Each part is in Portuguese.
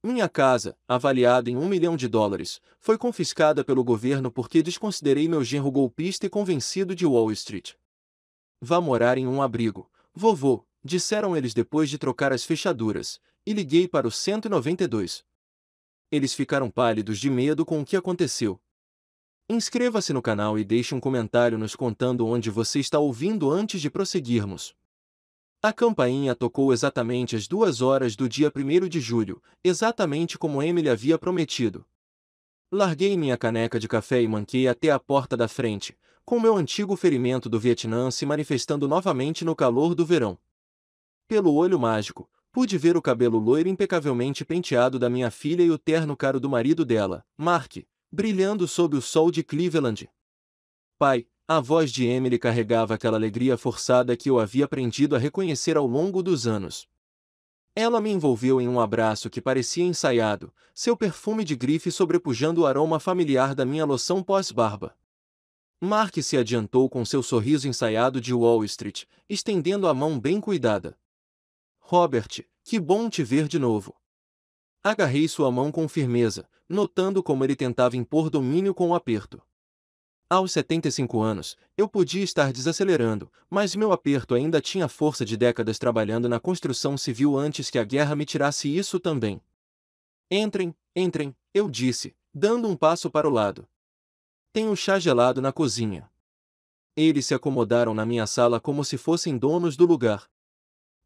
Minha casa, avaliada em US$ 1 milhão, foi confiscada pelo governo porque desconsiderei meu genro golpista e convencido de Wall Street. Vá morar em um abrigo, vovô, disseram eles depois de trocar as fechaduras, e liguei para o 192. Eles ficaram pálidos de medo com o que aconteceu. Inscreva-se no canal e deixe um comentário nos contando onde você está ouvindo antes de prosseguirmos. A campainha tocou exatamente às 2 horas do dia 1º de julho, exatamente como Emily havia prometido. Larguei minha caneca de café e manquei até a porta da frente, com meu antigo ferimento do Vietnã se manifestando novamente no calor do verão. Pelo olho mágico, pude ver o cabelo loiro impecavelmente penteado da minha filha e o terno caro do marido dela, Mark, brilhando sob o sol de Cleveland. Pai, a voz de Emily carregava aquela alegria forçada que eu havia aprendido a reconhecer ao longo dos anos. Ela me envolveu em um abraço que parecia ensaiado, seu perfume de grife sobrepujando o aroma familiar da minha loção pós-barba. Mark se adiantou com seu sorriso ensaiado de Wall Street, estendendo a mão bem cuidada. Robert, que bom te ver de novo. Agarrei sua mão com firmeza, notando como ele tentava impor domínio com o aperto. Aos 75 anos, eu podia estar desacelerando, mas meu aperto ainda tinha força de décadas trabalhando na construção civil antes que a guerra me tirasse isso também. Entrem, entrem, eu disse, dando um passo para o lado. Tenho chá gelado na cozinha. Eles se acomodaram na minha sala como se fossem donos do lugar.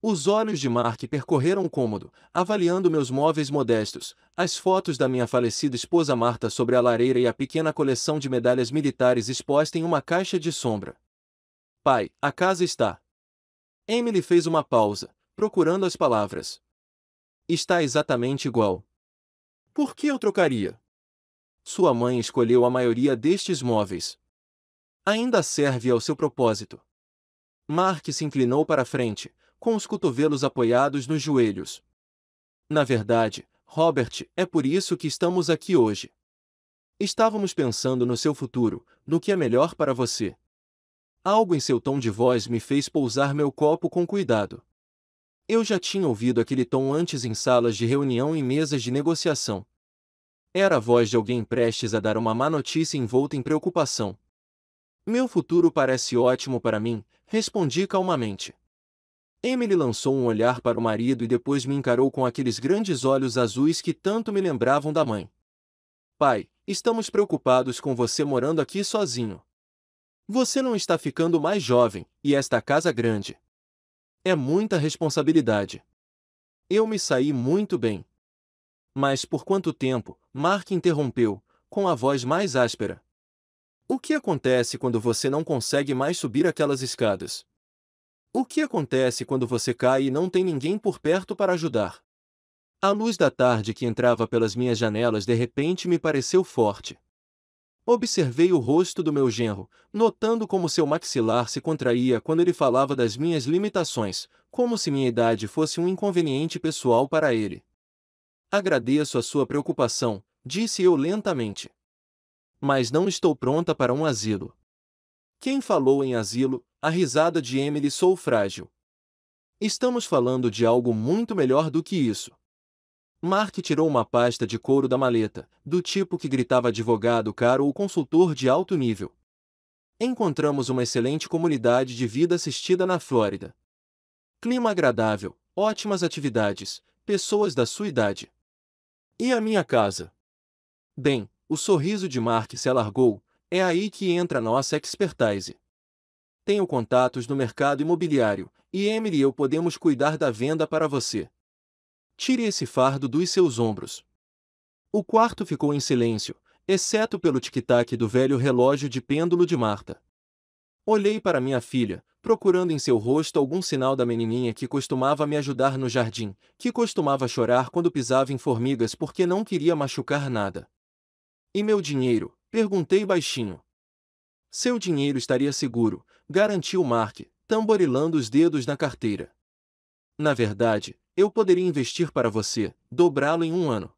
Os olhos de Mark percorreram o cômodo, avaliando meus móveis modestos, as fotos da minha falecida esposa Marta sobre a lareira e a pequena coleção de medalhas militares exposta em uma caixa de sombra. Pai, a casa está. Emily fez uma pausa, procurando as palavras. Está exatamente igual. Por que eu trocaria? Sua mãe escolheu a maioria destes móveis. Ainda serve ao seu propósito. Mark se inclinou para a frente, com os cotovelos apoiados nos joelhos. Na verdade, Robert, é por isso que estamos aqui hoje. Estávamos pensando no seu futuro, no que é melhor para você. Algo em seu tom de voz me fez pousar meu copo com cuidado. Eu já tinha ouvido aquele tom antes em salas de reunião e mesas de negociação. Era a voz de alguém prestes a dar uma má notícia envolta em preocupação. Meu futuro parece ótimo para mim, respondi calmamente. Emily lançou um olhar para o marido e depois me encarou com aqueles grandes olhos azuis que tanto me lembravam da mãe. Pai, estamos preocupados com você morando aqui sozinho. Você não está ficando mais jovem, e esta casa grande. É muita responsabilidade. Eu me saí muito bem. Mas por quanto tempo? Mark interrompeu, com a voz mais áspera. O que acontece quando você não consegue mais subir aquelas escadas? O que acontece quando você cai e não tem ninguém por perto para ajudar? A luz da tarde que entrava pelas minhas janelas de repente me pareceu forte. Observei o rosto do meu genro, notando como seu maxilar se contraía quando ele falava das minhas limitações, como se minha idade fosse um inconveniente pessoal para ele. Agradeço a sua preocupação, disse eu lentamente. Mas não estou pronta para um asilo. Quem falou em asilo? A risada de Emily soou frágil. Estamos falando de algo muito melhor do que isso. Mark tirou uma pasta de couro da maleta, do tipo que gritava advogado caro ou consultor de alto nível. Encontramos uma excelente comunidade de vida assistida na Flórida. Clima agradável, ótimas atividades, pessoas da sua idade. E a minha casa? Bem, o sorriso de Mark se alargou, é aí que entra nossa expertise. Tenho contatos no mercado imobiliário, e Emily e eu podemos cuidar da venda para você. Tire esse fardo dos seus ombros. O quarto ficou em silêncio, exceto pelo tic-tac do velho relógio de pêndulo de Marta. Olhei para minha filha, procurando em seu rosto algum sinal da menininha que costumava me ajudar no jardim, que costumava chorar quando pisava em formigas porque não queria machucar nada. E meu dinheiro? Perguntei baixinho. Seu dinheiro estaria seguro, garantiu Mark, tamborilando os dedos na carteira. Na verdade, eu poderia investir para você, dobrá-lo em um ano.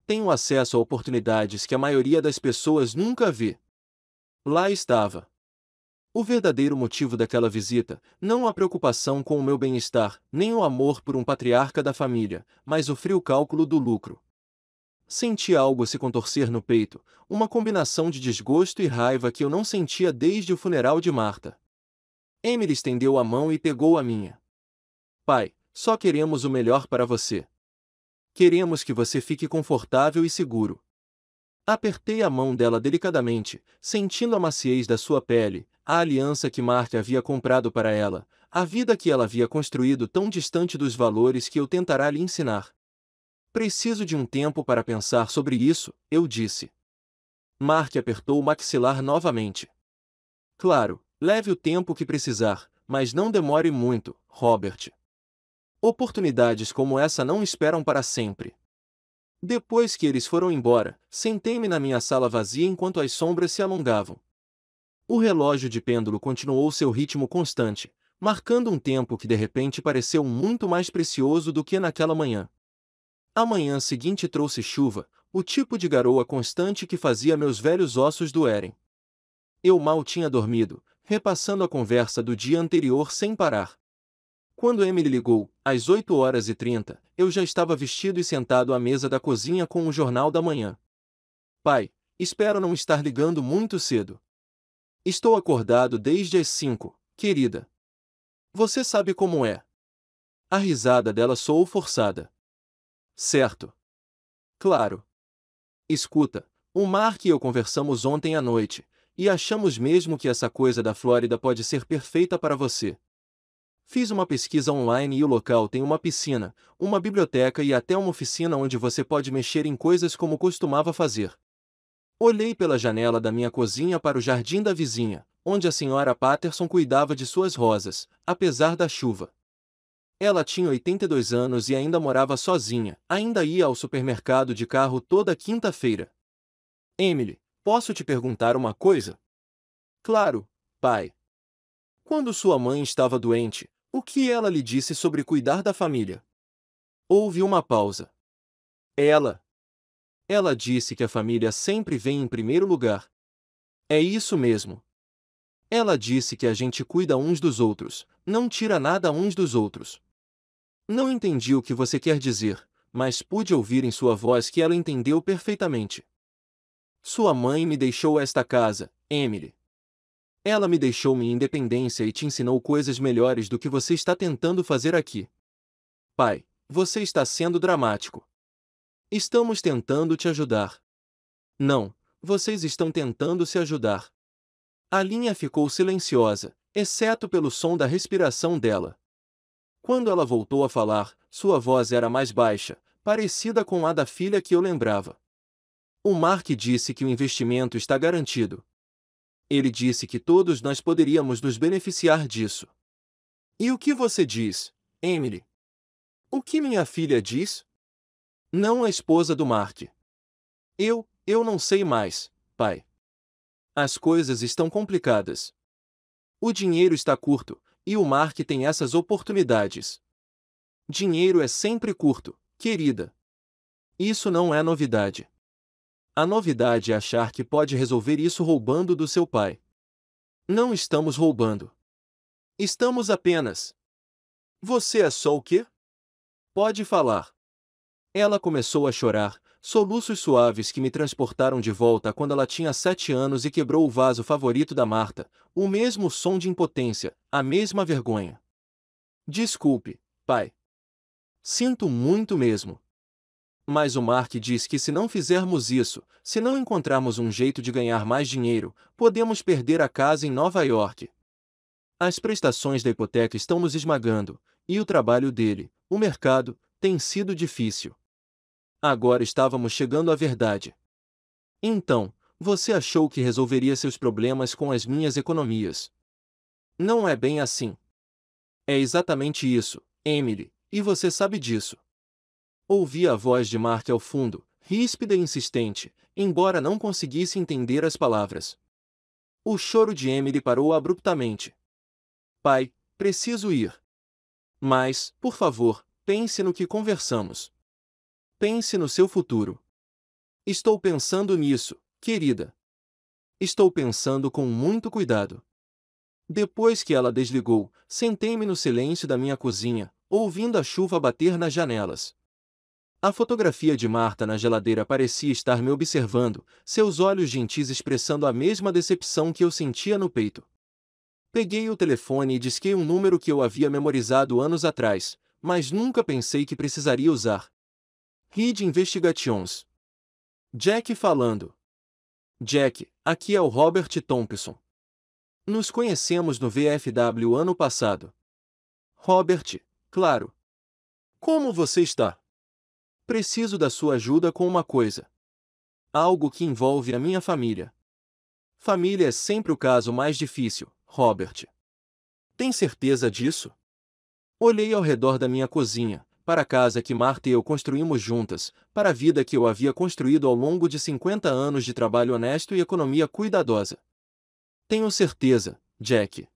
Tenho acesso a oportunidades que a maioria das pessoas nunca vê. Lá estava. O verdadeiro motivo daquela visita, não a preocupação com o meu bem-estar, nem o amor por um patriarca da família, mas o frio cálculo do lucro. Senti algo se contorcer no peito, uma combinação de desgosto e raiva que eu não sentia desde o funeral de Marta. Emily estendeu a mão e pegou a minha. Pai, só queremos o melhor para você. Queremos que você fique confortável e seguro. Apertei a mão dela delicadamente, sentindo a maciez da sua pele, a aliança que Mark havia comprado para ela, a vida que ela havia construído tão distante dos valores que eu tentará lhe ensinar. Preciso de um tempo para pensar sobre isso, eu disse. Mark apertou o maxilar novamente. Claro, leve o tempo que precisar, mas não demore muito, Robert. Oportunidades como essa não esperam para sempre. Depois que eles foram embora, sentei-me na minha sala vazia enquanto as sombras se alongavam. O relógio de pêndulo continuou seu ritmo constante, marcando um tempo que de repente pareceu muito mais precioso do que naquela manhã. A manhã seguinte trouxe chuva, o tipo de garoa constante que fazia meus velhos ossos doerem. Eu mal tinha dormido, repassando a conversa do dia anterior sem parar. Quando Emily ligou, às 8h30, eu já estava vestido e sentado à mesa da cozinha com o jornal da manhã. Pai, espero não estar ligando muito cedo. Estou acordado desde as 5, querida. Você sabe como é. A risada dela soou forçada. Certo. Claro. Escuta, o Mark e eu conversamos ontem à noite, e achamos mesmo que essa coisa da Flórida pode ser perfeita para você. Fiz uma pesquisa online e o local tem uma piscina, uma biblioteca e até uma oficina onde você pode mexer em coisas como costumava fazer. Olhei pela janela da minha cozinha para o jardim da vizinha, onde a senhora Patterson cuidava de suas rosas, apesar da chuva. Ela tinha 82 anos e ainda morava sozinha, ainda ia ao supermercado de carro toda quinta-feira. Emily, posso te perguntar uma coisa? Claro, pai. Quando sua mãe estava doente, o que ela lhe disse sobre cuidar da família? Houve uma pausa. Ela. Ela disse que a família sempre vem em primeiro lugar. É isso mesmo. Ela disse que a gente cuida uns dos outros, não tira nada uns dos outros. Não entendi o que você quer dizer, mas pude ouvir em sua voz que ela entendeu perfeitamente. Sua mãe me deixou esta casa, Emily. Ela me deixou minha independência e te ensinou coisas melhores do que você está tentando fazer aqui. Pai, você está sendo dramático. Estamos tentando te ajudar. Não, vocês estão tentando se ajudar. A linha ficou silenciosa, exceto pelo som da respiração dela. Quando ela voltou a falar, sua voz era mais baixa, parecida com a da filha que eu lembrava. O Mark disse que o investimento está garantido. Ele disse que todos nós poderíamos nos beneficiar disso. E o que você diz, Emily? O que minha filha diz? Não a esposa do Mark. Eu não sei mais, pai. As coisas estão complicadas. O dinheiro está curto, e o Mark tem essas oportunidades. Dinheiro é sempre curto, querida. Isso não é novidade. A novidade é achar que pode resolver isso roubando do seu pai. Não estamos roubando. Estamos apenas. Você é só o quê? Pode falar. Ela começou a chorar, soluços suaves que me transportaram de volta a quando ela tinha 7 anos e quebrou o vaso favorito da Marta, o mesmo som de impotência, a mesma vergonha. Desculpe, pai. Sinto muito mesmo. Mas o Mark diz que se não fizermos isso, se não encontrarmos um jeito de ganhar mais dinheiro, podemos perder a casa em Nova York. As prestações da hipoteca estão nos esmagando, e o trabalho dele, o mercado, tem sido difícil. Agora estávamos chegando à verdade. Então, você achou que resolveria seus problemas com as minhas economias. Não é bem assim. É exatamente isso, Emily, e você sabe disso. Ouvi a voz de Mark ao fundo, ríspida e insistente, embora não conseguisse entender as palavras. O choro de Emily parou abruptamente. Pai, preciso ir. Mas, por favor, pense no que conversamos. Pense no seu futuro. Estou pensando nisso, querida. Estou pensando com muito cuidado. Depois que ela desligou, sentei-me no silêncio da minha cozinha, ouvindo a chuva bater nas janelas. A fotografia de Marta na geladeira parecia estar me observando, seus olhos gentis expressando a mesma decepção que eu sentia no peito. Peguei o telefone e disquei um número que eu havia memorizado anos atrás, mas nunca pensei que precisaria usar. Reed Investigations. Jack falando. Jack, aqui é o Robert Thompson. Nos conhecemos no VFW ano passado. Robert, claro. Como você está? Preciso da sua ajuda com uma coisa. Algo que envolve a minha família. Família é sempre o caso mais difícil, Robert. Tem certeza disso? Olhei ao redor da minha cozinha, para a casa que Marta e eu construímos juntas, para a vida que eu havia construído ao longo de 50 anos de trabalho honesto e economia cuidadosa. Tenho certeza, Jack.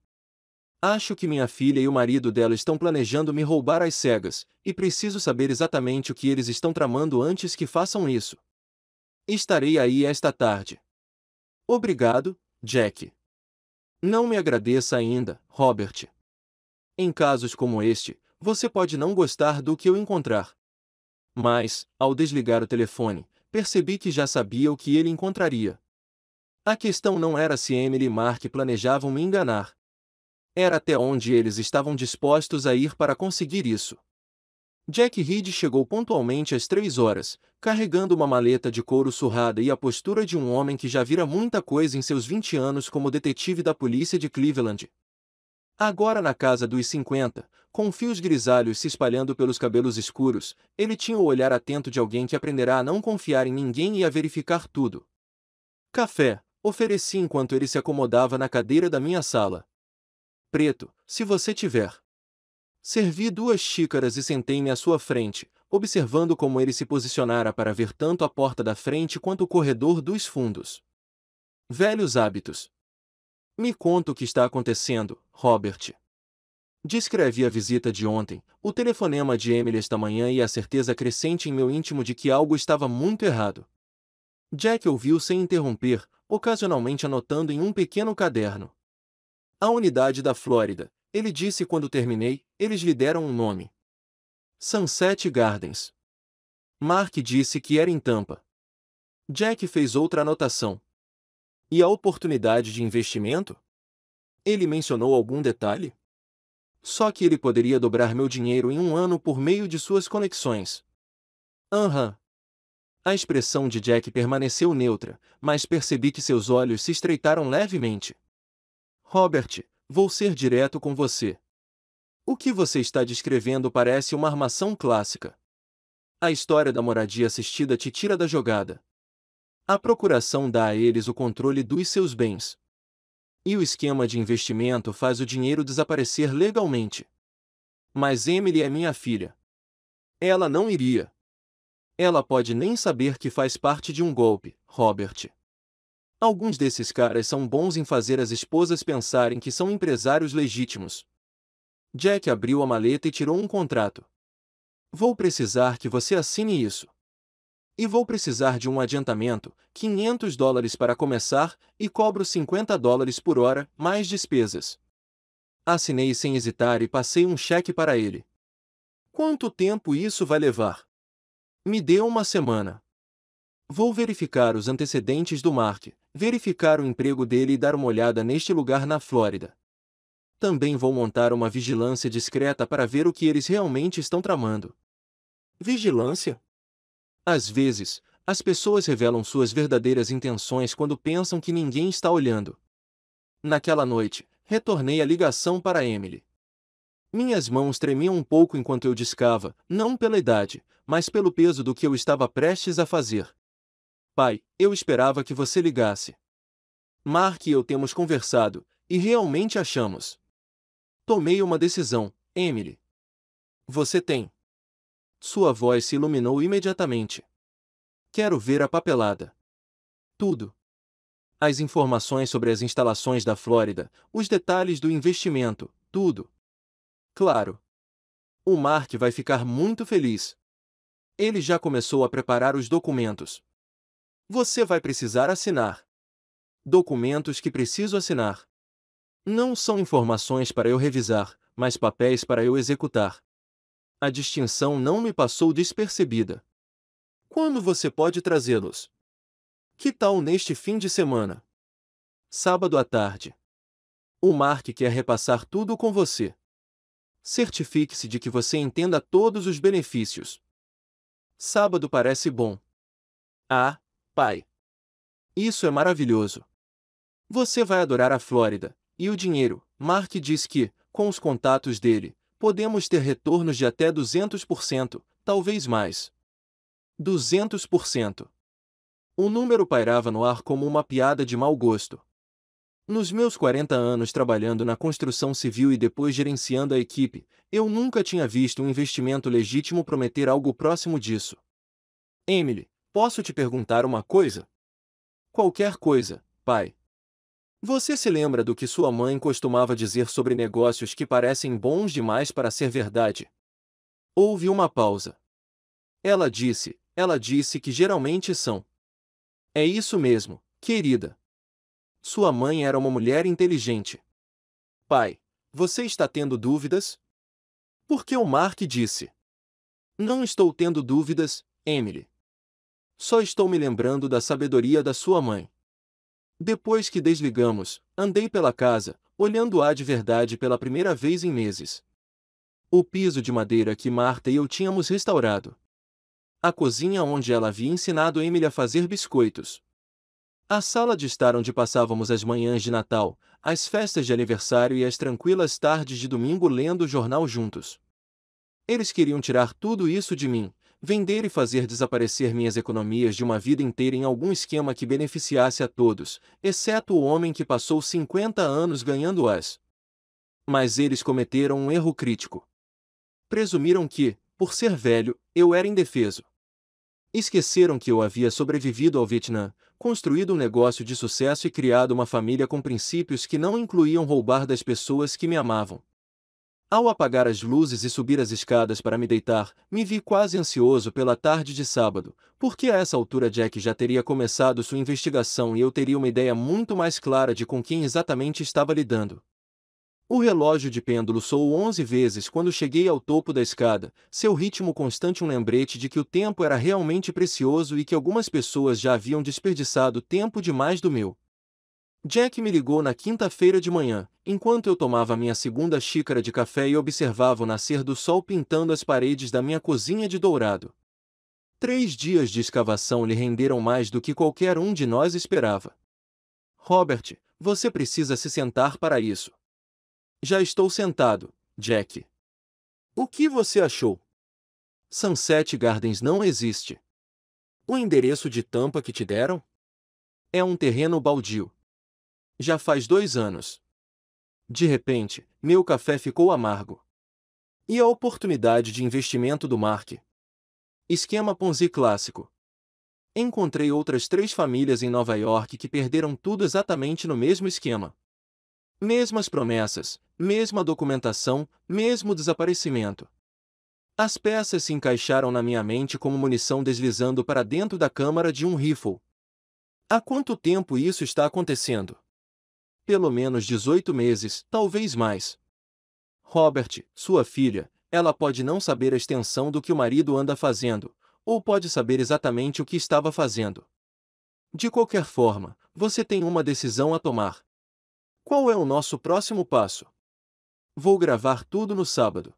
Acho que minha filha e o marido dela estão planejando me roubar às cegas, e preciso saber exatamente o que eles estão tramando antes que façam isso. Estarei aí esta tarde. Obrigado, Jack. Não me agradeça ainda, Robert. Em casos como este, você pode não gostar do que eu encontrar. Mas, ao desligar o telefone, percebi que já sabia o que ele encontraria. A questão não era se Emily e Mark planejavam me enganar. Era até onde eles estavam dispostos a ir para conseguir isso. Jack Reed chegou pontualmente às 3 horas, carregando uma maleta de couro surrada e a postura de um homem que já vira muita coisa em seus 20 anos como detetive da polícia de Cleveland. Agora na casa dos 50, com fios grisalhos se espalhando pelos cabelos escuros, ele tinha o olhar atento de alguém que aprenderá a não confiar em ninguém e a verificar tudo. Café, ofereci enquanto ele se acomodava na cadeira da minha sala. Preto, se você tiver. Servi 2 xícaras e sentei-me à sua frente, observando como ele se posicionara para ver tanto a porta da frente quanto o corredor dos fundos. Velhos hábitos. Me conta o que está acontecendo, Robert. Descrevi a visita de ontem, o telefonema de Emily esta manhã e a certeza crescente em meu íntimo de que algo estava muito errado. Jack ouviu sem interromper, ocasionalmente anotando em um pequeno caderno. A unidade da Flórida, ele disse quando terminei, eles lhe deram um nome. Sunset Gardens. Mark disse que era em Tampa. Jack fez outra anotação. E a oportunidade de investimento? Ele mencionou algum detalhe? Só que ele poderia dobrar meu dinheiro em um ano por meio de suas conexões. Aham. A expressão de Jack permaneceu neutra, mas percebi que seus olhos se estreitaram levemente. Robert, vou ser direto com você. O que você está descrevendo parece uma armação clássica. A história da moradia assistida te tira da jogada. A procuração dá a eles o controle dos seus bens. E o esquema de investimento faz o dinheiro desaparecer legalmente. Mas Emily é minha filha. Ela não iria. Ela pode nem saber que faz parte de um golpe, Robert. Alguns desses caras são bons em fazer as esposas pensarem que são empresários legítimos. Jack abriu a maleta e tirou um contrato. Vou precisar que você assine isso. E vou precisar de um adiantamento, $500 para começar, e cobro $50 por hora, mais despesas. Assinei sem hesitar e passei um cheque para ele. Quanto tempo isso vai levar? Me dê uma semana. Vou verificar os antecedentes do Mark, verificar o emprego dele e dar uma olhada neste lugar na Flórida. Também vou montar uma vigilância discreta para ver o que eles realmente estão tramando. Vigilância? Às vezes, as pessoas revelam suas verdadeiras intenções quando pensam que ninguém está olhando. Naquela noite, retornei a ligação para Emily. Minhas mãos tremiam um pouco enquanto eu discava, não pela idade, mas pelo peso do que eu estava prestes a fazer. Pai, eu esperava que você ligasse. Mark e eu temos conversado, e realmente achamos. Tomei uma decisão, Emily. Você tem. Sua voz se iluminou imediatamente. Quero ver a papelada. Tudo. As informações sobre as instalações da Flórida, os detalhes do investimento, tudo. Claro. O Mark vai ficar muito feliz. Ele já começou a preparar os documentos. Você vai precisar assinar. Documentos que preciso assinar. Não são informações para eu revisar, mas papéis para eu executar. A distinção não me passou despercebida. Quando você pode trazê-los? Que tal neste fim de semana? Sábado à tarde. O Mark quer repassar tudo com você. Certifique-se de que você entenda todos os benefícios. Sábado parece bom. Ah, pai. Isso é maravilhoso. Você vai adorar a Flórida. E o dinheiro? Mark diz que, com os contatos dele, podemos ter retornos de até 200%, talvez mais. 200%. O número pairava no ar como uma piada de mau gosto. Nos meus 40 anos trabalhando na construção civil e depois gerenciando a equipe, eu nunca tinha visto um investimento legítimo prometer algo próximo disso. Emily, posso te perguntar uma coisa? Qualquer coisa, pai. Você se lembra do que sua mãe costumava dizer sobre negócios que parecem bons demais para ser verdade? Houve uma pausa. Ela disse que geralmente são. É isso mesmo, querida. Sua mãe era uma mulher inteligente. Pai, você está tendo dúvidas? Porque o Mark disse. Não estou tendo dúvidas, Emily. Só estou me lembrando da sabedoria da sua mãe. Depois que desligamos, andei pela casa, olhando-a de verdade pela primeira vez em meses. O piso de madeira que Marta e eu tínhamos restaurado. A cozinha onde ela havia ensinado Emily a fazer biscoitos. A sala de estar onde passávamos as manhãs de Natal, as festas de aniversário e as tranquilas tardes de domingo lendo o jornal juntos. Eles queriam tirar tudo isso de mim, vender e fazer desaparecer minhas economias de uma vida inteira em algum esquema que beneficiasse a todos, exceto o homem que passou 50 anos ganhando-as. Mas eles cometeram um erro crítico. Presumiram que, por ser velho, eu era indefeso. Esqueceram que eu havia sobrevivido ao Vietnã, construído um negócio de sucesso e criado uma família com princípios que não incluíam roubar das pessoas que me amavam. Ao apagar as luzes e subir as escadas para me deitar, me vi quase ansioso pela tarde de sábado, porque a essa altura Jack já teria começado sua investigação e eu teria uma ideia muito mais clara de com quem exatamente estava lidando. O relógio de pêndulo soou 11 vezes quando cheguei ao topo da escada, seu ritmo constante um lembrete de que o tempo era realmente precioso e que algumas pessoas já haviam desperdiçado tempo demais do meu. Jack me ligou na quinta-feira de manhã, enquanto eu tomava minha segunda xícara de café e observava o nascer do sol pintando as paredes da minha cozinha de dourado. 3 dias de escavação lhe renderam mais do que qualquer um de nós esperava. Robert, você precisa se sentar para isso. Já estou sentado, Jack. O que você achou? Sunset Gardens não existe. O endereço de Tampa que te deram? É um terreno baldio. Já faz 2 anos. De repente, meu café ficou amargo. E a oportunidade de investimento do Mark? Esquema Ponzi clássico. Encontrei outras 3 famílias em Nova York que perderam tudo exatamente no mesmo esquema. Mesmas promessas, mesma documentação, mesmo desaparecimento. As peças se encaixaram na minha mente como munição deslizando para dentro da câmara de um rifle. Há quanto tempo isso está acontecendo? Pelo menos 18 meses, talvez mais. Robert, sua filha, ela pode não saber a extensão do que o marido anda fazendo, ou pode saber exatamente o que estava fazendo. De qualquer forma, você tem uma decisão a tomar. Qual é o nosso próximo passo? Vou gravar tudo no sábado.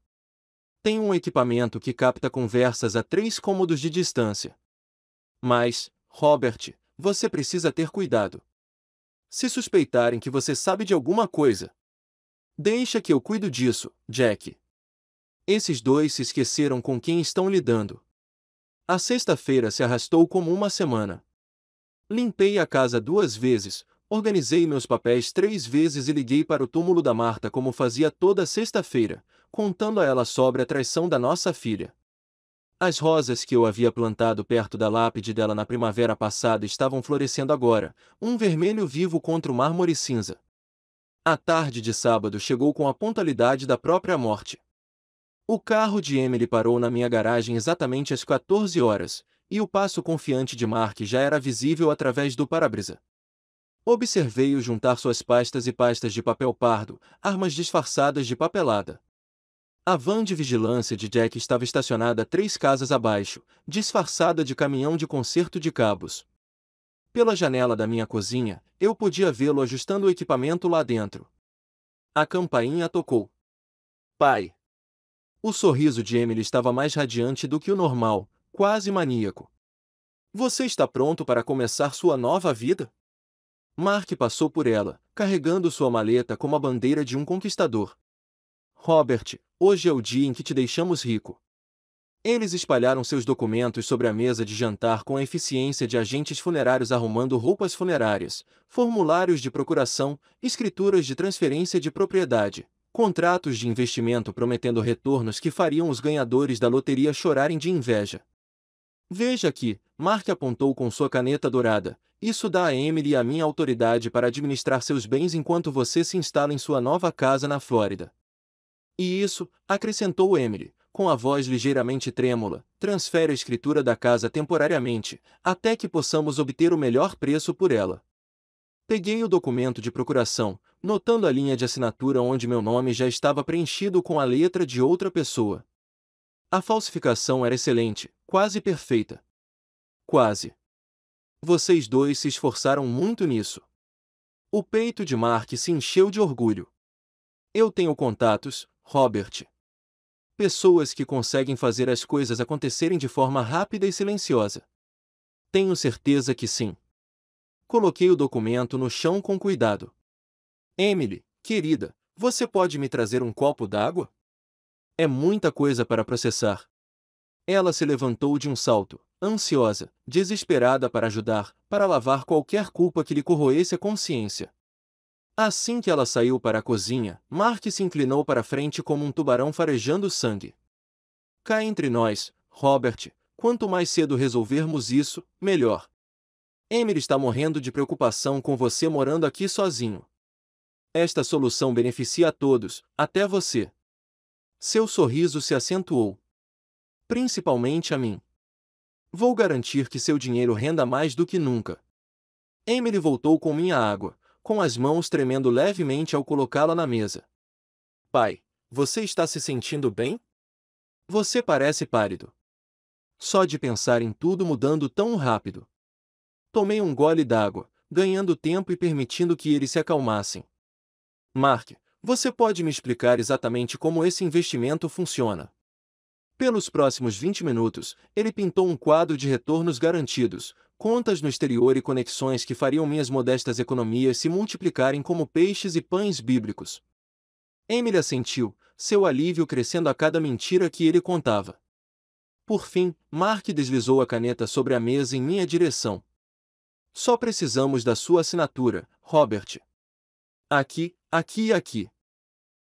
Tenho um equipamento que capta conversas a 3 cômodos de distância. Mas, Robert, você precisa ter cuidado. Se suspeitarem que você sabe de alguma coisa, deixa que eu cuido disso, Jack. Esses 2 se esqueceram com quem estão lidando. A sexta-feira se arrastou como uma semana. Limpei a casa 2 vezes, organizei meus papéis 3 vezes e liguei para o túmulo da Marta como fazia toda sexta-feira, contando a ela sobre a traição da nossa filha. As rosas que eu havia plantado perto da lápide dela na primavera passada estavam florescendo agora, um vermelho vivo contra o mármore cinza. A tarde de sábado chegou com a pontualidade da própria morte. O carro de Emily parou na minha garagem exatamente às 14 horas, e o passo confiante de Mark já era visível através do para-brisa. Observei-o juntar suas pastas e pastas de papel pardo, armas disfarçadas de papelada. A van de vigilância de Jack estava estacionada 3 casas abaixo, disfarçada de caminhão de conserto de cabos. Pela janela da minha cozinha, eu podia vê-lo ajustando o equipamento lá dentro. A campainha tocou. Pai! O sorriso de Emily estava mais radiante do que o normal, quase maníaco. Você está pronto para começar sua nova vida? Mark passou por ela, carregando sua maleta como a bandeira de um conquistador. Robert, hoje é o dia em que te deixamos rico. Eles espalharam seus documentos sobre a mesa de jantar com a eficiência de agentes funerários arrumando roupas funerárias, formulários de procuração, escrituras de transferência de propriedade, contratos de investimento prometendo retornos que fariam os ganhadores da loteria chorarem de inveja. Veja aqui, Mark apontou com sua caneta dourada, isso dá a Emily e a mim autoridade para administrar seus bens enquanto você se instala em sua nova casa na Flórida. E isso, acrescentou Emily, com a voz ligeiramente trêmula, transfere a escritura da casa temporariamente, até que possamos obter o melhor preço por ela. Peguei o documento de procuração, notando a linha de assinatura onde meu nome já estava preenchido com a letra de outra pessoa. A falsificação era excelente, quase perfeita. Quase. Vocês dois se esforçaram muito nisso. O peito de Mark se encheu de orgulho. Eu tenho contatos, Robert. Pessoas que conseguem fazer as coisas acontecerem de forma rápida e silenciosa. Tenho certeza que sim. Coloquei o documento no chão com cuidado. Emily, querida, você pode me trazer um copo d'água? É muita coisa para processar. Ela se levantou de um salto, ansiosa, desesperada para ajudar, para lavar qualquer culpa que lhe corroesse a consciência. Assim que ela saiu para a cozinha, Mark se inclinou para a frente como um tubarão farejando sangue. Cá entre nós, Robert, quanto mais cedo resolvermos isso, melhor. Emily está morrendo de preocupação com você morando aqui sozinho. Esta solução beneficia a todos, até você. Seu sorriso se acentuou. Principalmente a mim. Vou garantir que seu dinheiro renda mais do que nunca. Emily voltou com minha água, com as mãos tremendo levemente ao colocá-la na mesa. Pai, você está se sentindo bem? Você parece pálido. Só de pensar em tudo mudando tão rápido. Tomei um gole d'água, ganhando tempo e permitindo que eles se acalmassem. Mark, você pode me explicar exatamente como esse investimento funciona? Pelos próximos 20 minutos, ele pintou um quadro de retornos garantidos, contas no exterior e conexões que fariam minhas modestas economias se multiplicarem como peixes e pães bíblicos. Emily assentiu, seu alívio crescendo a cada mentira que ele contava. Por fim, Mark deslizou a caneta sobre a mesa em minha direção. Só precisamos da sua assinatura, Robert. Aqui, aqui e aqui.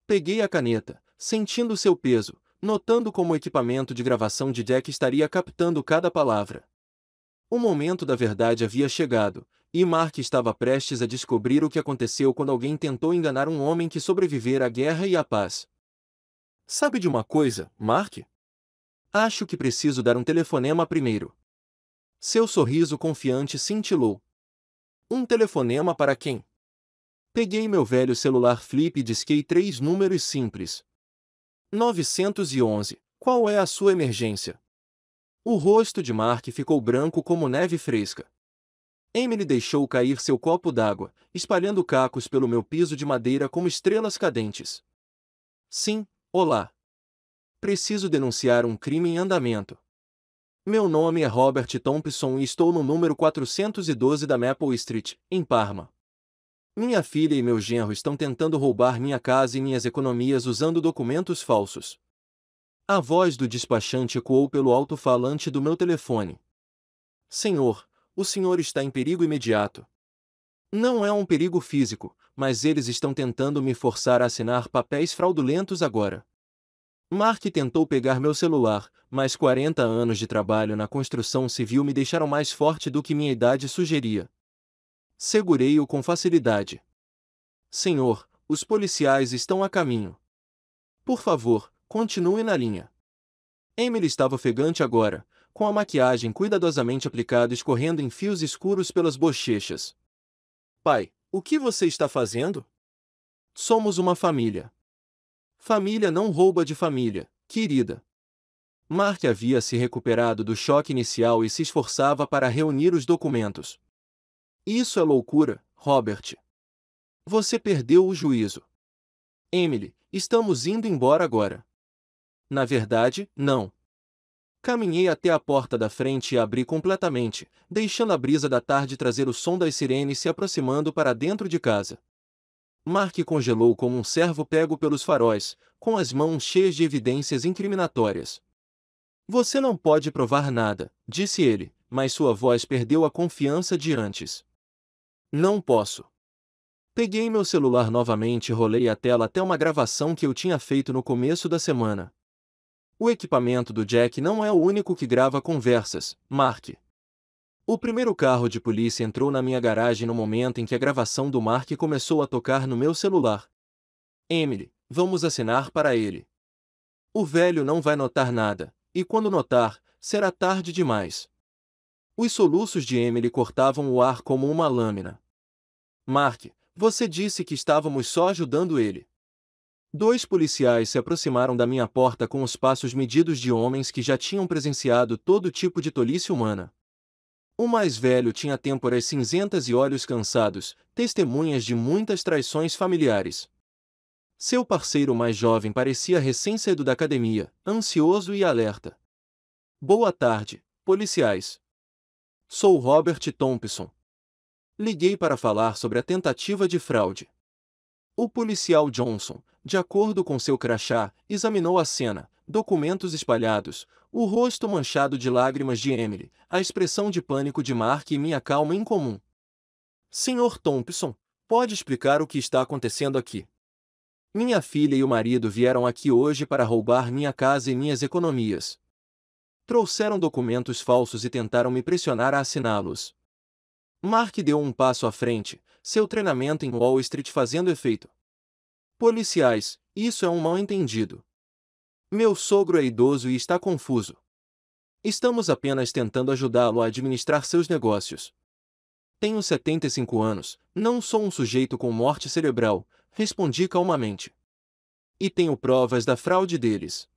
Peguei a caneta, sentindo seu peso, notando como o equipamento de gravação de Jack estaria captando cada palavra. O momento da verdade havia chegado, e Mark estava prestes a descobrir o que aconteceu quando alguém tentou enganar um homem que sobrevivera à guerra e à paz. Sabe de uma coisa, Mark? Acho que preciso dar um telefonema primeiro. Seu sorriso confiante cintilou. Um telefonema para quem? Peguei meu velho celular flip e disquei 3 números simples. 911, qual é a sua emergência? O rosto de Mark ficou branco como neve fresca. Emily deixou cair seu copo d'água, espalhando cacos pelo meu piso de madeira como estrelas cadentes. Sim, olá. Preciso denunciar um crime em andamento. Meu nome é Robert Thompson e estou no número 412 da Maple Street, em Parma. Minha filha e meu genro estão tentando roubar minha casa e minhas economias usando documentos falsos. A voz do despachante ecoou pelo alto-falante do meu telefone. Senhor, o senhor está em perigo imediato. Não é um perigo físico, mas eles estão tentando me forçar a assinar papéis fraudulentos agora. Mark tentou pegar meu celular, mas 40 anos de trabalho na construção civil me deixaram mais forte do que minha idade sugeria. Segurei-o com facilidade. Senhor, os policiais estão a caminho. Por favor, continue na linha. Emily estava ofegante agora, com a maquiagem cuidadosamente aplicada escorrendo em fios escuros pelas bochechas. Pai, o que você está fazendo? Somos uma família. Família não rouba de família, querida. Mark havia se recuperado do choque inicial e se esforçava para reunir os documentos. Isso é loucura, Robert. Você perdeu o juízo. Emily, estamos indo embora agora. Na verdade, não. Caminhei até a porta da frente e abri completamente, deixando a brisa da tarde trazer o som das sirenes se aproximando para dentro de casa. Mark congelou como um cervo pego pelos faróis, com as mãos cheias de evidências incriminatórias. Você não pode provar nada, disse ele, mas sua voz perdeu a confiança de antes. Não posso. Peguei meu celular novamente e rolei a tela até uma gravação que eu tinha feito no começo da semana. O equipamento do Jack não é o único que grava conversas, Mark. O primeiro carro de polícia entrou na minha garagem no momento em que a gravação do Mark começou a tocar no meu celular. Emily, vamos assinar para ele. O velho não vai notar nada, e quando notar, será tarde demais. Os soluços de Emily cortavam o ar como uma lâmina. Mark, você disse que estávamos só ajudando ele. 2 policiais se aproximaram da minha porta com os passos medidos de homens que já tinham presenciado todo tipo de tolice humana. O mais velho tinha têmporas cinzentas e olhos cansados, testemunhas de muitas traições familiares. Seu parceiro mais jovem parecia recém-saído da academia, ansioso e alerta. Boa tarde, policiais. Sou Robert Thompson. Liguei para falar sobre a tentativa de fraude. O policial Johnson, de acordo com seu crachá, examinou a cena, documentos espalhados, o rosto manchado de lágrimas de Emily, a expressão de pânico de Mark e minha calma incomum. Senhor Thompson, pode explicar o que está acontecendo aqui? Minha filha e o marido vieram aqui hoje para roubar minha casa e minhas economias. Trouxeram documentos falsos e tentaram me pressionar a assiná-los. Mark deu um passo à frente, seu treinamento em Wall Street fazendo efeito. Policiais, isso é um mal-entendido. Meu sogro é idoso e está confuso. Estamos apenas tentando ajudá-lo a administrar seus negócios. Tenho 75 anos, não sou um sujeito com morte cerebral, respondi calmamente. E tenho provas da fraude deles.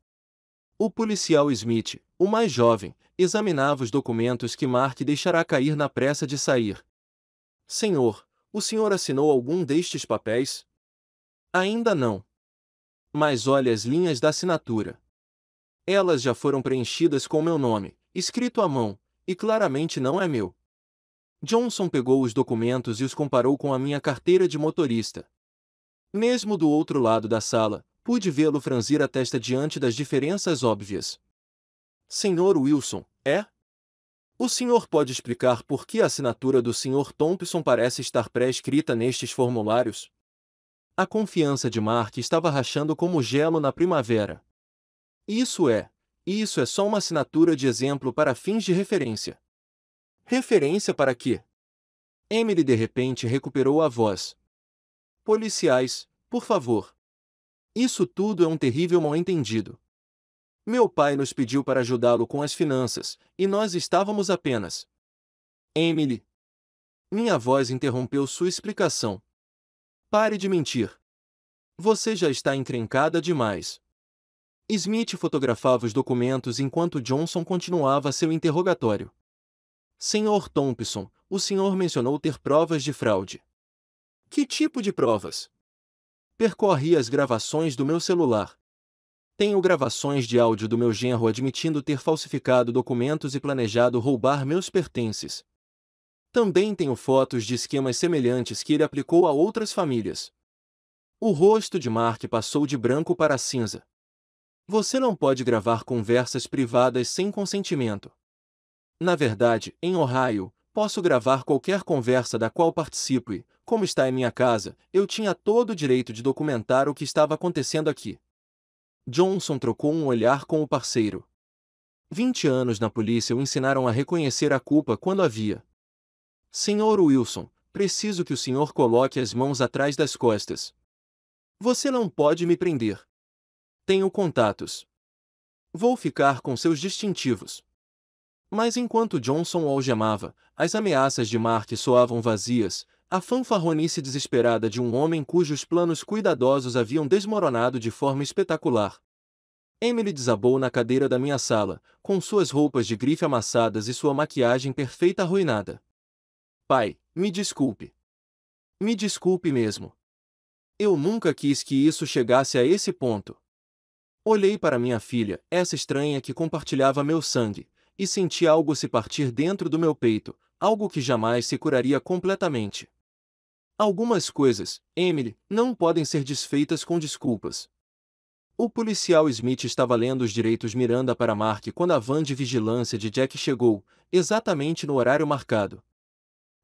O policial Smith, o mais jovem, examinava os documentos que Mark deixará cair na pressa de sair. Senhor, o senhor assinou algum destes papéis? Ainda não. Mas olhe as linhas da assinatura. Elas já foram preenchidas com meu nome, escrito à mão, e claramente não é meu. Johnson pegou os documentos e os comparou com a minha carteira de motorista. Mesmo do outro lado da sala, pude vê-lo franzir a testa diante das diferenças óbvias. Senhor Wilson, é? O senhor pode explicar por que a assinatura do Sr. Thompson parece estar pré-escrita nestes formulários? A confiança de Mark estava rachando como gelo na primavera. Isso é só uma assinatura de exemplo para fins de referência. Referência para quê? Emily de repente recuperou a voz. Policiais, por favor. Isso tudo é um terrível mal-entendido. Meu pai nos pediu para ajudá-lo com as finanças, e nós estávamos apenas. Emily. Minha voz interrompeu sua explicação. Pare de mentir. Você já está encrencada demais. Smith fotografava os documentos enquanto Johnson continuava seu interrogatório. Senhor Thompson, o senhor mencionou ter provas de fraude. Que tipo de provas? Percorri as gravações do meu celular. Tenho gravações de áudio do meu genro admitindo ter falsificado documentos e planejado roubar meus pertences. Também tenho fotos de esquemas semelhantes que ele aplicou a outras famílias. O rosto de Mark passou de branco para cinza. Você não pode gravar conversas privadas sem consentimento. Na verdade, em Ohio, posso gravar qualquer conversa da qual participo e, como está em minha casa, eu tinha todo o direito de documentar o que estava acontecendo aqui. Johnson trocou um olhar com o parceiro. 20 anos na polícia o ensinaram a reconhecer a culpa quando havia. Senhor Wilson, preciso que o senhor coloque as mãos atrás das costas. Você não pode me prender. Tenho contatos. Vou ficar com seus distintivos. Mas enquanto Johnson o algemava, as ameaças de Mark soavam vazias, A fanfarronice desesperada de um homem cujos planos cuidadosos haviam desmoronado de forma espetacular. Emily desabou na cadeira da minha sala, com suas roupas de grife amassadas e sua maquiagem perfeita arruinada. Pai, me desculpe. Me desculpe mesmo. Eu nunca quis que isso chegasse a esse ponto. Olhei para minha filha, essa estranha que compartilhava meu sangue, e senti algo se partir dentro do meu peito, algo que jamais se curaria completamente. Algumas coisas, Emily, não podem ser desfeitas com desculpas. O policial Smith estava lendo os direitos Miranda para Mark quando a van de vigilância de Jack chegou, exatamente no horário marcado.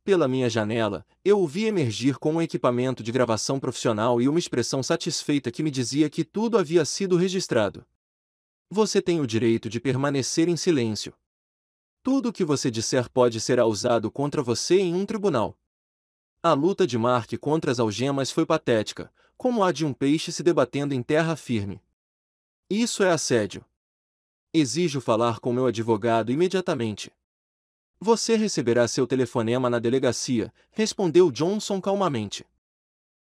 Pela minha janela, eu o vi emergir com um equipamento de gravação profissional e uma expressão satisfeita que me dizia que tudo havia sido registrado. Você tem o direito de permanecer em silêncio. Tudo o que você disser pode ser usado contra você em um tribunal. A luta de Mark contra as algemas foi patética, como a de um peixe se debatendo em terra firme. Isso é assédio. Exijo falar com meu advogado imediatamente. Você receberá seu telefonema na delegacia, respondeu Johnson calmamente.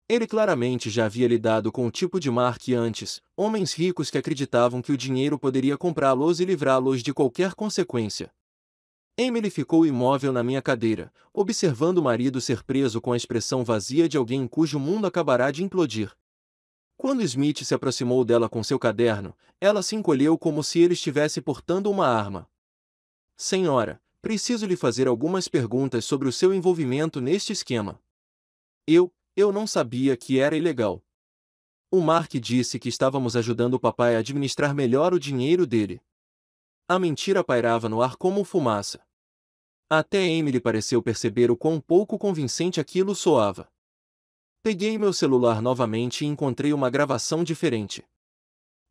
Ele claramente já havia lidado com o tipo de Mark antes, homens ricos que acreditavam que o dinheiro poderia comprá-los e livrá-los de qualquer consequência. Emily ficou imóvel na minha cadeira, observando o marido ser preso com a expressão vazia de alguém cujo mundo acabará de implodir. Quando Smith se aproximou dela com seu caderno, ela se encolheu como se ele estivesse portando uma arma. Senhora, preciso lhe fazer algumas perguntas sobre o seu envolvimento neste esquema. Eu não sabia que era ilegal. O Mark disse que estávamos ajudando o papai a administrar melhor o dinheiro dele. A mentira pairava no ar como fumaça. Até Emily pareceu perceber o quão pouco convincente aquilo soava. Peguei meu celular novamente e encontrei uma gravação diferente.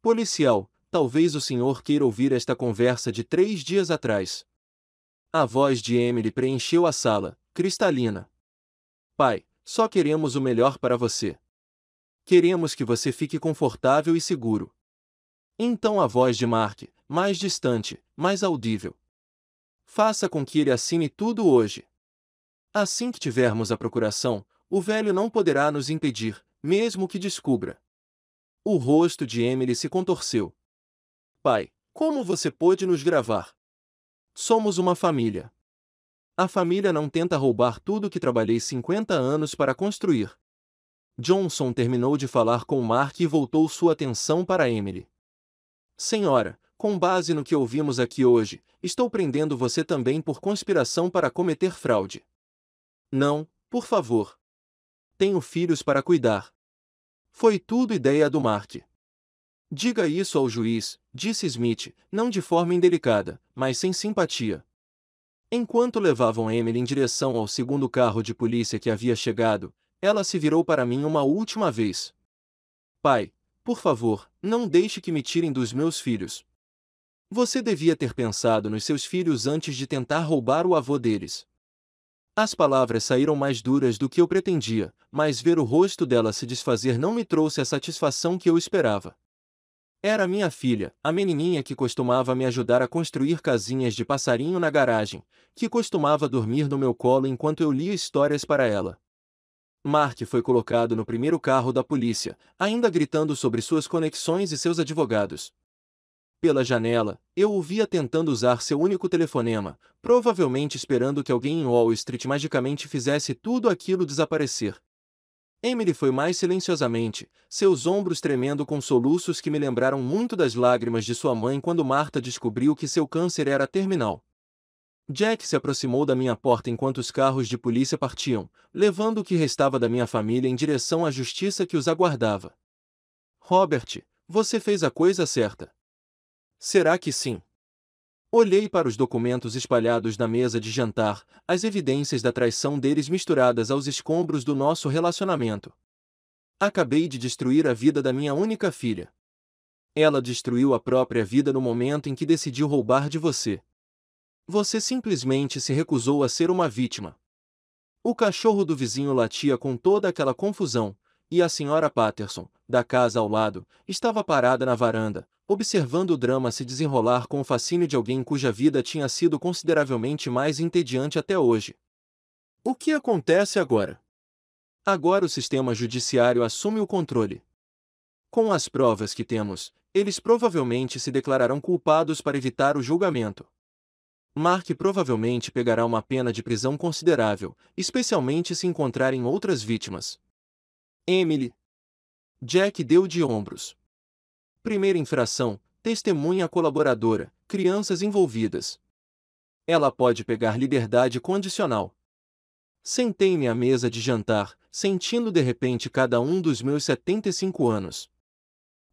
Policial, talvez o senhor queira ouvir esta conversa de 3 dias atrás. A voz de Emily preencheu a sala, cristalina. Pai, só queremos o melhor para você. Queremos que você fique confortável e seguro. Então a voz de Mark, mais distante, mais audível. Faça com que ele assine tudo hoje. Assim que tivermos a procuração, o velho não poderá nos impedir, mesmo que descubra. O rosto de Emily se contorceu. Pai, como você pôde nos gravar? Somos uma família. A família não tenta roubar tudo que trabalhei 50 anos para construir. Johnson terminou de falar com Mark e voltou sua atenção para Emily. Senhora, com base no que ouvimos aqui hoje, estou prendendo você também por conspiração para cometer fraude. Não, por favor. Tenho filhos para cuidar. Foi tudo ideia do Mark. Diga isso ao juiz, disse Smith, não de forma indelicada, mas sem simpatia. Enquanto levavam Emily em direção ao segundo carro de polícia que havia chegado, ela se virou para mim uma última vez. Pai, por favor, não deixe que me tirem dos meus filhos. Você devia ter pensado nos seus filhos antes de tentar roubar o avô deles. As palavras saíram mais duras do que eu pretendia, mas ver o rosto dela se desfazer não me trouxe a satisfação que eu esperava. Era minha filha, a menininha que costumava me ajudar a construir casinhas de passarinho na garagem, que costumava dormir no meu colo enquanto eu lia histórias para ela. Mark foi colocado no primeiro carro da polícia, ainda gritando sobre suas conexões e seus advogados. Pela janela, eu o via tentando usar seu único telefonema, provavelmente esperando que alguém em Wall Street magicamente fizesse tudo aquilo desaparecer. Emily foi mais silenciosamente, seus ombros tremendo com soluços que me lembraram muito das lágrimas de sua mãe quando Martha descobriu que seu câncer era terminal. Jack se aproximou da minha porta enquanto os carros de polícia partiam, levando o que restava da minha família em direção à justiça que os aguardava. Robert, você fez a coisa certa. Será que sim? Olhei para os documentos espalhados na mesa de jantar, as evidências da traição deles misturadas aos escombros do nosso relacionamento. Acabei de destruir a vida da minha única filha. Ela destruiu a própria vida no momento em que decidiu roubar de você. Você simplesmente se recusou a ser uma vítima. O cachorro do vizinho latia com toda aquela confusão, e a senhora Patterson, da casa ao lado, estava parada na varanda, observando o drama se desenrolar com o fascínio de alguém cuja vida tinha sido consideravelmente mais entediante até hoje. O que acontece agora? Agora o sistema judiciário assume o controle. Com as provas que temos, eles provavelmente se declararão culpados para evitar o julgamento. Mark provavelmente pegará uma pena de prisão considerável, especialmente se encontrarem outras vítimas. Emily. Jack deu de ombros. Primeira infração: testemunha colaboradora, crianças envolvidas. Ela pode pegar liberdade condicional. Sentei-me à mesa de jantar, sentindo de repente cada um dos meus 75 anos.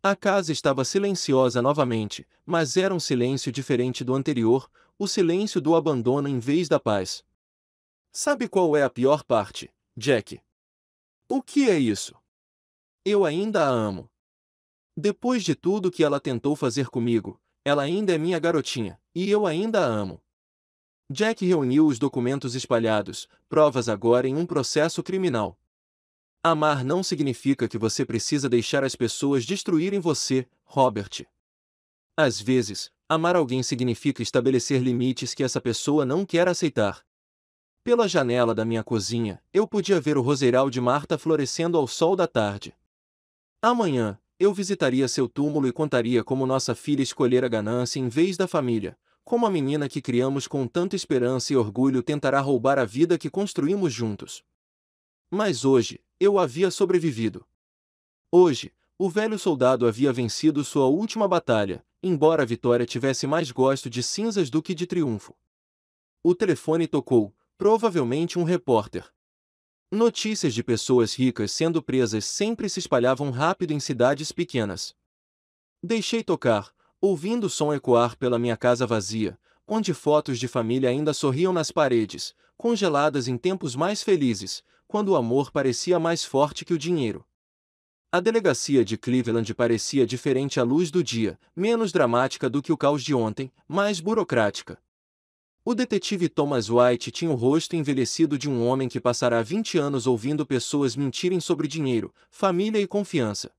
A casa estava silenciosa novamente, mas era um silêncio diferente do anterior, o silêncio do abandono em vez da paz. Sabe qual é a pior parte, Jack? O que é isso? Eu ainda a amo. Depois de tudo que ela tentou fazer comigo, ela ainda é minha garotinha, e eu ainda a amo. Jack reuniu os documentos espalhados, provas agora em um processo criminal. Amar não significa que você precisa deixar as pessoas destruírem você, Robert. Às vezes, amar alguém significa estabelecer limites que essa pessoa não quer aceitar. Pela janela da minha cozinha, eu podia ver o roseiral de Marta florescendo ao sol da tarde. Amanhã, eu visitaria seu túmulo e contaria como nossa filha escolhera a ganância em vez da família, como a menina que criamos com tanta esperança e orgulho tentará roubar a vida que construímos juntos. Mas hoje, eu havia sobrevivido. Hoje, o velho soldado havia vencido sua última batalha, embora a vitória tivesse mais gosto de cinzas do que de triunfo. O telefone tocou, provavelmente um repórter. Notícias de pessoas ricas sendo presas sempre se espalhavam rápido em cidades pequenas. Deixei tocar, ouvindo o som ecoar pela minha casa vazia, onde fotos de família ainda sorriam nas paredes, congeladas em tempos mais felizes, quando o amor parecia mais forte que o dinheiro. A delegacia de Cleveland parecia diferente à luz do dia, menos dramática do que o caos de ontem, mais burocrática. O detetive Thomas White tinha o rosto envelhecido de um homem que passará 20 anos ouvindo pessoas mentirem sobre dinheiro, família e confiança.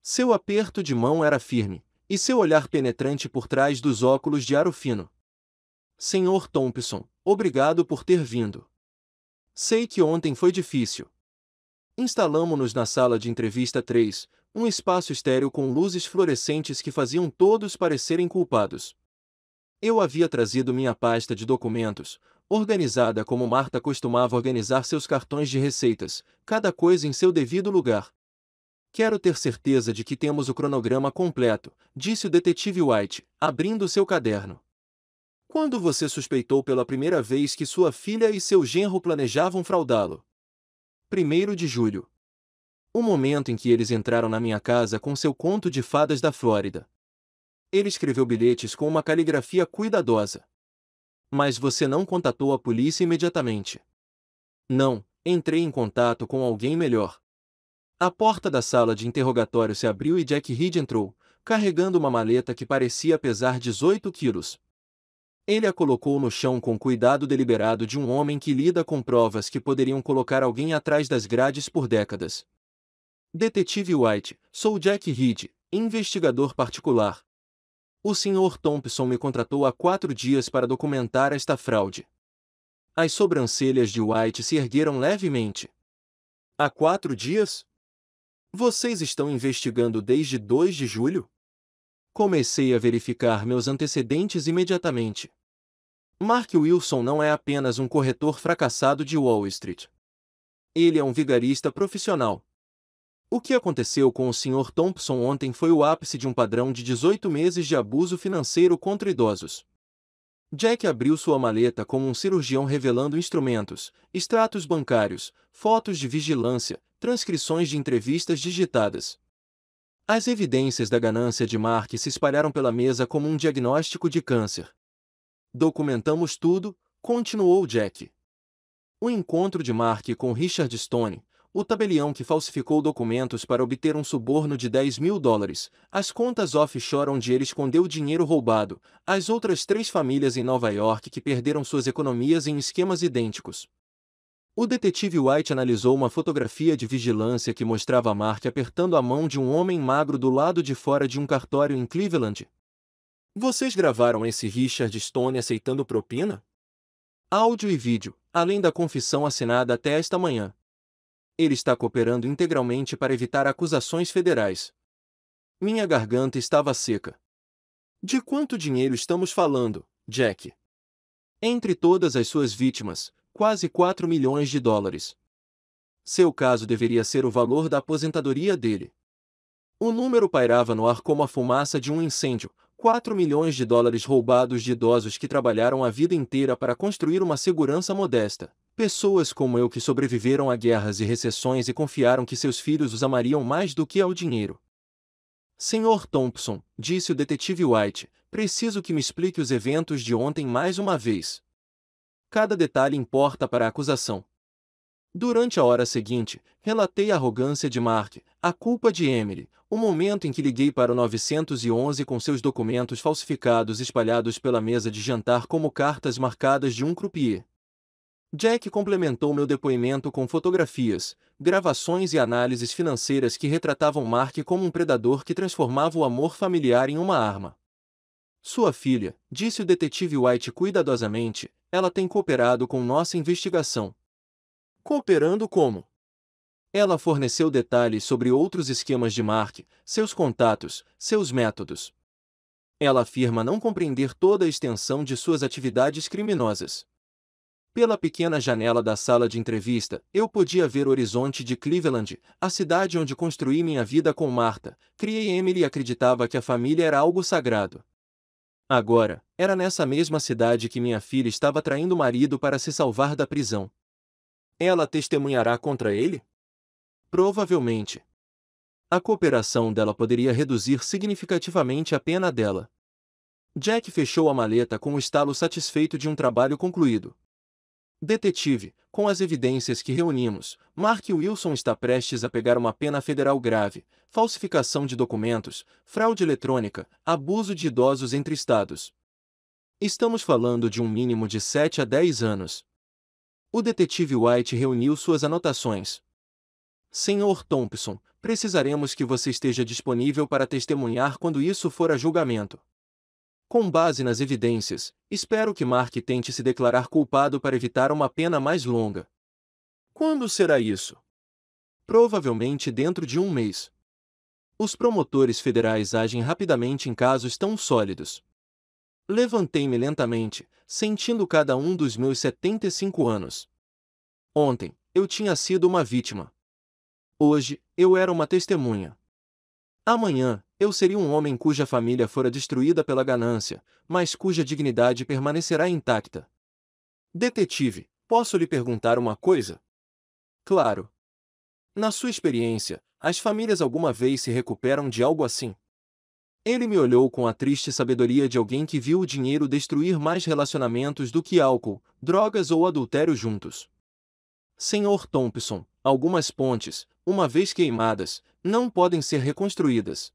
Seu aperto de mão era firme, e seu olhar penetrante por trás dos óculos de aro fino. Sr. Thompson, obrigado por ter vindo. Sei que ontem foi difícil. Instalamo-nos na sala de entrevista 3, um espaço estéril com luzes fluorescentes que faziam todos parecerem culpados. Eu havia trazido minha pasta de documentos, organizada como Marta costumava organizar seus cartões de receitas, cada coisa em seu devido lugar. Quero ter certeza de que temos o cronograma completo, disse o detetive White, abrindo seu caderno. Quando você suspeitou pela primeira vez que sua filha e seu genro planejavam fraudá-lo? 1º de julho. O momento em que eles entraram na minha casa com seu conto de fadas da Flórida. Ele escreveu bilhetes com uma caligrafia cuidadosa. Mas você não contatou a polícia imediatamente. Não, entrei em contato com alguém melhor. A porta da sala de interrogatório se abriu e Jack Reed entrou, carregando uma maleta que parecia pesar 18 quilos. Ele a colocou no chão com cuidado deliberado de um homem que lida com provas que poderiam colocar alguém atrás das grades por décadas. Detetive White, sou Jack Reed, investigador particular. O Sr. Thompson me contratou há 4 dias para documentar esta fraude. As sobrancelhas de White se ergueram levemente. Há 4 dias? Vocês estão investigando desde 2 de julho? Comecei a verificar meus antecedentes imediatamente. Mark Wilson não é apenas um corretor fracassado de Wall Street. Ele é um vigarista profissional. O que aconteceu com o Sr. Thompson ontem foi o ápice de um padrão de 18 meses de abuso financeiro contra idosos. Jack abriu sua maleta como um cirurgião revelando instrumentos, extratos bancários, fotos de vigilância, transcrições de entrevistas digitadas. As evidências da ganância de Mark se espalharam pela mesa como um diagnóstico de câncer. Documentamos tudo, continuou Jack. O encontro de Mark com Richard Stone, o tabelião que falsificou documentos para obter um suborno de $10.000, as contas offshore onde ele escondeu o dinheiro roubado, as outras 3 famílias em Nova York que perderam suas economias em esquemas idênticos. O detetive White analisou uma fotografia de vigilância que mostrava Mark apertando a mão de um homem magro do lado de fora de um cartório em Cleveland. Vocês gravaram esse Richard Stone aceitando propina? Áudio e vídeo, além da confissão assinada até esta manhã. Ele está cooperando integralmente para evitar acusações federais. Minha garganta estava seca. De quanto dinheiro estamos falando, Jack? Entre todas as suas vítimas, quase 4 milhões de dólares. Seu caso deveria ser o valor da aposentadoria dele. O número pairava no ar como a fumaça de um incêndio. 4 milhões de dólares roubados de idosos que trabalharam a vida inteira para construir uma segurança modesta. Pessoas como eu que sobreviveram a guerras e recessões e confiaram que seus filhos os amariam mais do que ao dinheiro. Senhor Thompson, disse o detetive White, preciso que me explique os eventos de ontem mais uma vez. Cada detalhe importa para a acusação. Durante a hora seguinte, relatei a arrogância de Mark, a culpa de Emily, o momento em que liguei para o 911 com seus documentos falsificados espalhados pela mesa de jantar como cartas marcadas de um croupier. Jack complementou meu depoimento com fotografias, gravações e análises financeiras que retratavam Mark como um predador que transformava o amor familiar em uma arma. Sua filha, disse o detetive White cuidadosamente, ela tem cooperado com nossa investigação. Cooperando como? Ela forneceu detalhes sobre outros esquemas de Mark, seus contatos, seus métodos. Ela afirma não compreender toda a extensão de suas atividades criminosas. Pela pequena janela da sala de entrevista, eu podia ver o horizonte de Cleveland, a cidade onde construí minha vida com Martha, criei Emily e acreditava que a família era algo sagrado. Agora, era nessa mesma cidade que minha filha estava traindo o marido para se salvar da prisão. Ela testemunhará contra ele? Provavelmente. A cooperação dela poderia reduzir significativamente a pena dela. Jack fechou a maleta com o estalo satisfeito de um trabalho concluído. Detetive, com as evidências que reunimos, Mark Wilson está prestes a pegar uma pena federal grave, falsificação de documentos, fraude eletrônica, abuso de idosos entre estados. Estamos falando de um mínimo de 7 a 10 anos. O detetive White reuniu suas anotações. Senhor Thompson, precisaremos que você esteja disponível para testemunhar quando isso for a julgamento. Com base nas evidências, espero que Mark tente se declarar culpado para evitar uma pena mais longa. Quando será isso? Provavelmente dentro de um mês. Os promotores federais agem rapidamente em casos tão sólidos. Levantei-me lentamente, sentindo cada um dos meus 75 anos. Ontem, eu tinha sido uma vítima. Hoje, eu era uma testemunha. Amanhã, eu seria um homem cuja família fora destruída pela ganância, mas cuja dignidade permanecerá intacta. Detetive, posso lhe perguntar uma coisa? Claro. Na sua experiência, as famílias alguma vez se recuperam de algo assim? Ele me olhou com a triste sabedoria de alguém que viu o dinheiro destruir mais relacionamentos do que álcool, drogas ou adultério juntos. Senhor Thompson, algumas pontes, uma vez queimadas, não podem ser reconstruídas.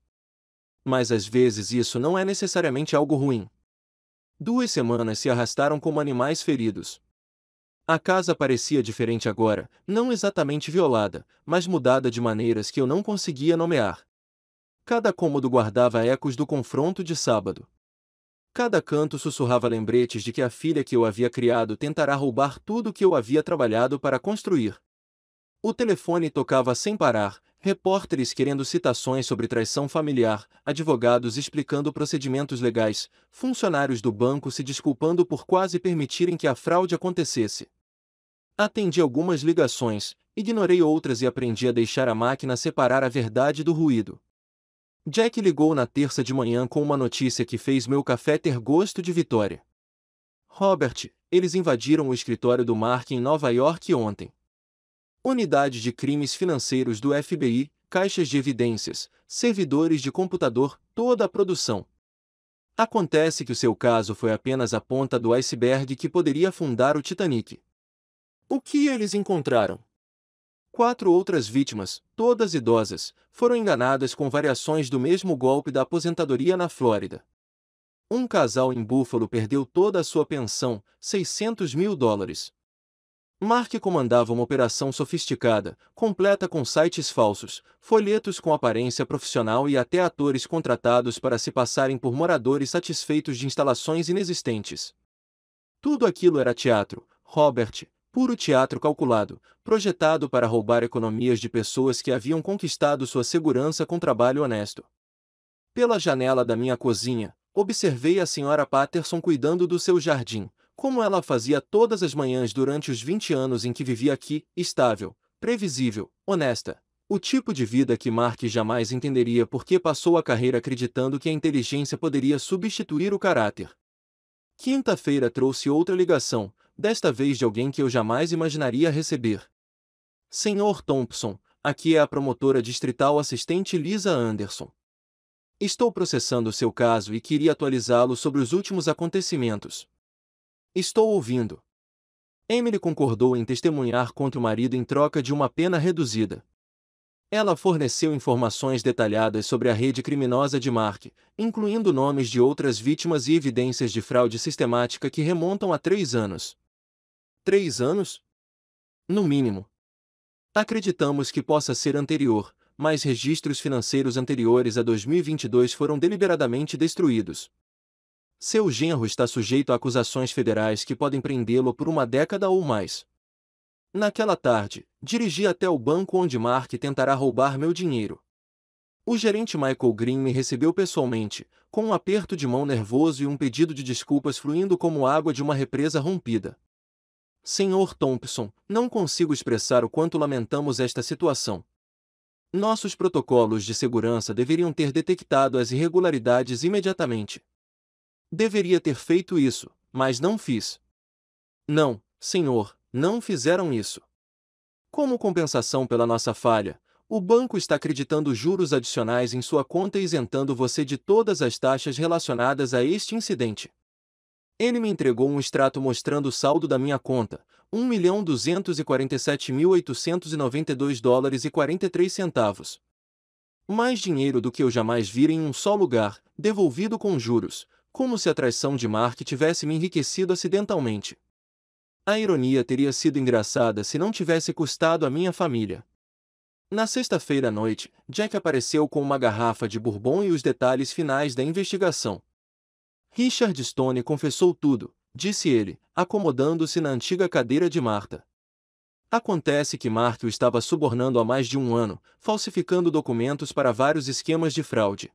Mas às vezes isso não é necessariamente algo ruim. 2 semanas se arrastaram como animais feridos. A casa parecia diferente agora, não exatamente violada, mas mudada de maneiras que eu não conseguia nomear. Cada cômodo guardava ecos do confronto de sábado. Cada canto sussurrava lembretes de que a filha que eu havia criado tentará roubar tudo que eu havia trabalhado para construir. O telefone tocava sem parar, repórteres querendo citações sobre traição familiar, advogados explicando procedimentos legais, funcionários do banco se desculpando por quase permitirem que a fraude acontecesse. Atendi algumas ligações, ignorei outras e aprendi a deixar a máquina separar a verdade do ruído. Jack ligou na terça de manhã com uma notícia que fez meu café ter gosto de vitória. Robert, eles invadiram o escritório do Mark em Nova York ontem. Unidade de crimes financeiros do FBI, caixas de evidências, servidores de computador, toda a produção. Acontece que o seu caso foi apenas a ponta do iceberg que poderia afundar o Titanic. O que eles encontraram? 4 outras vítimas, todas idosas, foram enganadas com variações do mesmo golpe da aposentadoria na Flórida. Um casal em Buffalo perdeu toda a sua pensão, 600 mil dólares. Mark comandava uma operação sofisticada, completa com sites falsos, folhetos com aparência profissional e até atores contratados para se passarem por moradores satisfeitos de instalações inexistentes. Tudo aquilo era teatro, Robert, Puro teatro calculado, projetado para roubar economias de pessoas que haviam conquistado sua segurança com trabalho honesto. Pela janela da minha cozinha, observei a Sra. Patterson cuidando do seu jardim, como ela fazia todas as manhãs durante os 20 anos em que vivia aqui, estável, previsível, honesta. O tipo de vida que Mark jamais entenderia porque passou a carreira acreditando que a inteligência poderia substituir o caráter. Quinta-feira trouxe outra ligação, desta vez de alguém que eu jamais imaginaria receber. Senhor Thompson, aqui é a promotora distrital assistente Lisa Anderson. Estou processando seu caso e queria atualizá-lo sobre os últimos acontecimentos. Estou ouvindo. Emily concordou em testemunhar contra o marido em troca de uma pena reduzida. Ela forneceu informações detalhadas sobre a rede criminosa de Mark, incluindo nomes de outras vítimas e evidências de fraude sistemática que remontam a 3 anos. 3 anos? No mínimo. Acreditamos que possa ser anterior, mas registros financeiros anteriores a 2022 foram deliberadamente destruídos. Seu genro está sujeito a acusações federais que podem prendê-lo por uma década ou mais. Naquela tarde, dirigi até o banco onde Mark tentará roubar meu dinheiro. O gerente Michael Green me recebeu pessoalmente, com um aperto de mão nervoso e um pedido de desculpas fluindo como água de uma represa rompida. Senhor Thompson, não consigo expressar o quanto lamentamos esta situação. Nossos protocolos de segurança deveriam ter detectado as irregularidades imediatamente. Deveria ter feito isso, mas não fiz. Não, senhor, não fizeram isso. Como compensação pela nossa falha, o banco está acreditando juros adicionais em sua conta e isentando você de todas as taxas relacionadas a este incidente. Ele me entregou um extrato mostrando o saldo da minha conta, $1.247.892,43. Mais dinheiro do que eu jamais vira em um só lugar, devolvido com juros, como se a traição de Mark tivesse me enriquecido acidentalmente. A ironia teria sido engraçada se não tivesse custado a minha família. Na sexta-feira à noite, Jack apareceu com uma garrafa de bourbon e os detalhes finais da investigação. Richard Stone confessou tudo, disse ele, acomodando-se na antiga cadeira de Martha. Acontece que Mark o estava subornando há mais de um ano, falsificando documentos para vários esquemas de fraude.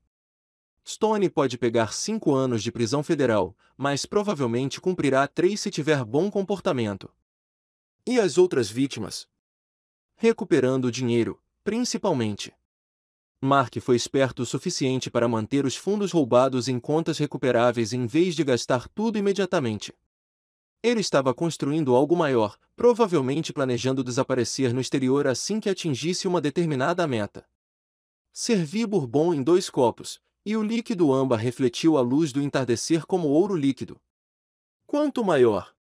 Stone pode pegar 5 anos de prisão federal, mas provavelmente cumprirá 3 se tiver bom comportamento. E as outras vítimas? Recuperando o dinheiro, principalmente. Mark foi esperto o suficiente para manter os fundos roubados em contas recuperáveis em vez de gastar tudo imediatamente. Ele estava construindo algo maior, provavelmente planejando desaparecer no exterior assim que atingisse uma determinada meta. Servi bourbon em 2 copos, e o líquido âmbar refletiu a luz do entardecer como ouro líquido. Quanto maior?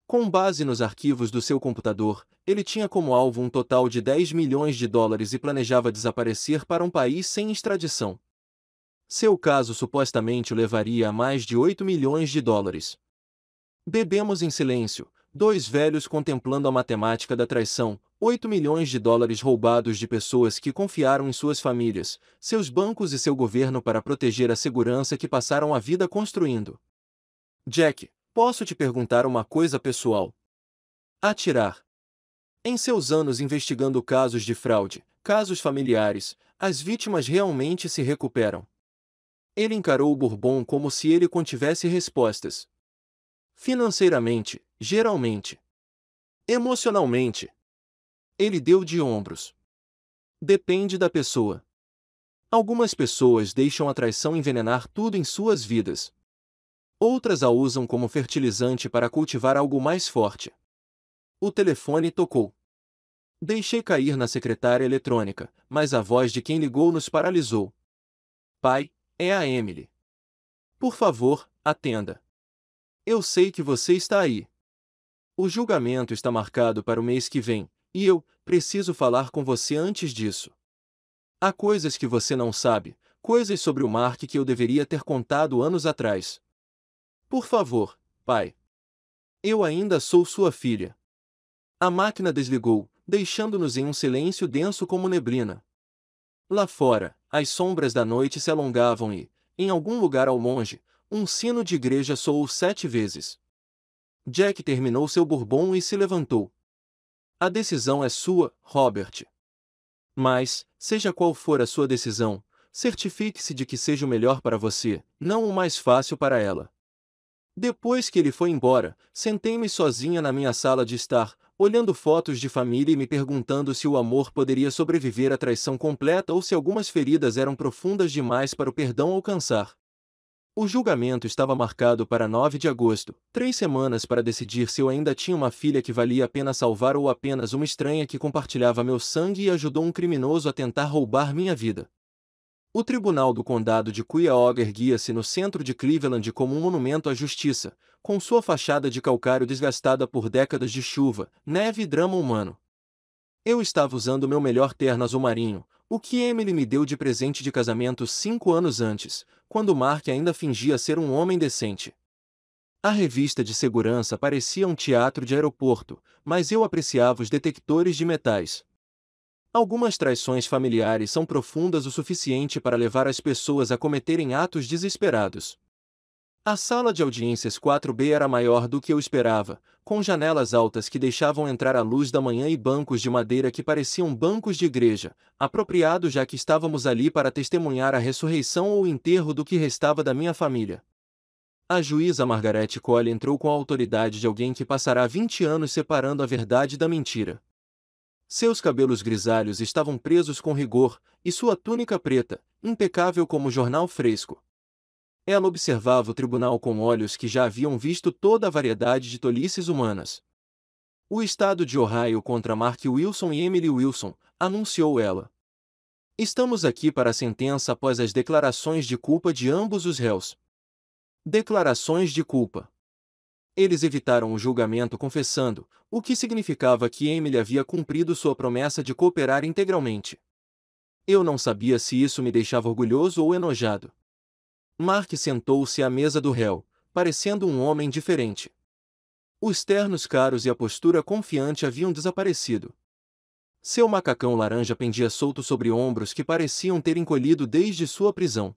Com base nos arquivos do seu computador, ele tinha como alvo um total de $10 milhões e planejava desaparecer para um país sem extradição. Seu caso supostamente o levaria a mais de $8 milhões. Bebemos em silêncio, 2 velhos contemplando a matemática da traição, $8 milhões roubados de pessoas que confiaram em suas famílias, seus bancos e seu governo para proteger a segurança que passaram a vida construindo. Jack, posso te perguntar uma coisa pessoal? Atirar. Em seus anos investigando casos de fraude, casos familiares, as vítimas realmente se recuperam. Ele encarou o bourbon como se ele contivesse respostas. Financeiramente, geralmente. Emocionalmente. Ele deu de ombros. Depende da pessoa. Algumas pessoas deixam a traição envenenar tudo em suas vidas. Outras a usam como fertilizante para cultivar algo mais forte. O telefone tocou. Deixei cair na secretária eletrônica, mas a voz de quem ligou nos paralisou. Pai, é a Emily. Por favor, atenda. Eu sei que você está aí. O julgamento está marcado para o mês que vem, e eu preciso falar com você antes disso. Há coisas que você não sabe, coisas sobre o Mark que eu deveria ter contado anos atrás. Por favor, pai. Eu ainda sou sua filha. A máquina desligou, deixando-nos em um silêncio denso como neblina. Lá fora, as sombras da noite se alongavam e, em algum lugar ao longe, um sino de igreja soou 7 vezes. Jack terminou seu bourbon e se levantou. A decisão é sua, Robert. Mas, seja qual for a sua decisão, certifique-se de que seja o melhor para você, não o mais fácil para ela. Depois que ele foi embora, sentei-me sozinha na minha sala de estar, olhando fotos de família e me perguntando se o amor poderia sobreviver à traição completa ou se algumas feridas eram profundas demais para o perdão alcançar. O julgamento estava marcado para 9 de agosto, 3 semanas para decidir se eu ainda tinha uma filha que valia a pena salvar ou apenas uma estranha que compartilhava meu sangue e ajudou um criminoso a tentar roubar minha vida. O Tribunal do Condado de Cuyahoga erguia-se no centro de Cleveland como um monumento à justiça, com sua fachada de calcário desgastada por décadas de chuva, neve e drama humano. Eu estava usando meu melhor terno azul marinho, o que Emily me deu de presente de casamento 5 anos antes, quando Mark ainda fingia ser um homem decente. A revista de segurança parecia um teatro de aeroporto, mas eu apreciava os detectores de metais. Algumas traições familiares são profundas o suficiente para levar as pessoas a cometerem atos desesperados. A sala de audiências 4B era maior do que eu esperava, com janelas altas que deixavam entrar a luz da manhã e bancos de madeira que pareciam bancos de igreja, apropriado já que estávamos ali para testemunhar a ressurreição ou o enterro do que restava da minha família. A juíza Margaret Cole entrou com a autoridade de alguém que passará 20 anos separando a verdade da mentira. Seus cabelos grisalhos estavam presos com rigor, e sua túnica preta, impecável como jornal fresco. Ela observava o tribunal com olhos que já haviam visto toda a variedade de tolices humanas. O estado de Ohio contra Mark Wilson e Emily Wilson, anunciou ela. Estamos aqui para a sentença após as declarações de culpa de ambos os réus. Declarações de culpa. Eles evitaram o julgamento confessando, o que significava que Emily havia cumprido sua promessa de cooperar integralmente. Eu não sabia se isso me deixava orgulhoso ou enojado. Mark sentou-se à mesa do réu, parecendo um homem diferente. Os ternos caros e a postura confiante haviam desaparecido. Seu macacão laranja pendia solto sobre ombros que pareciam ter encolhido desde sua prisão.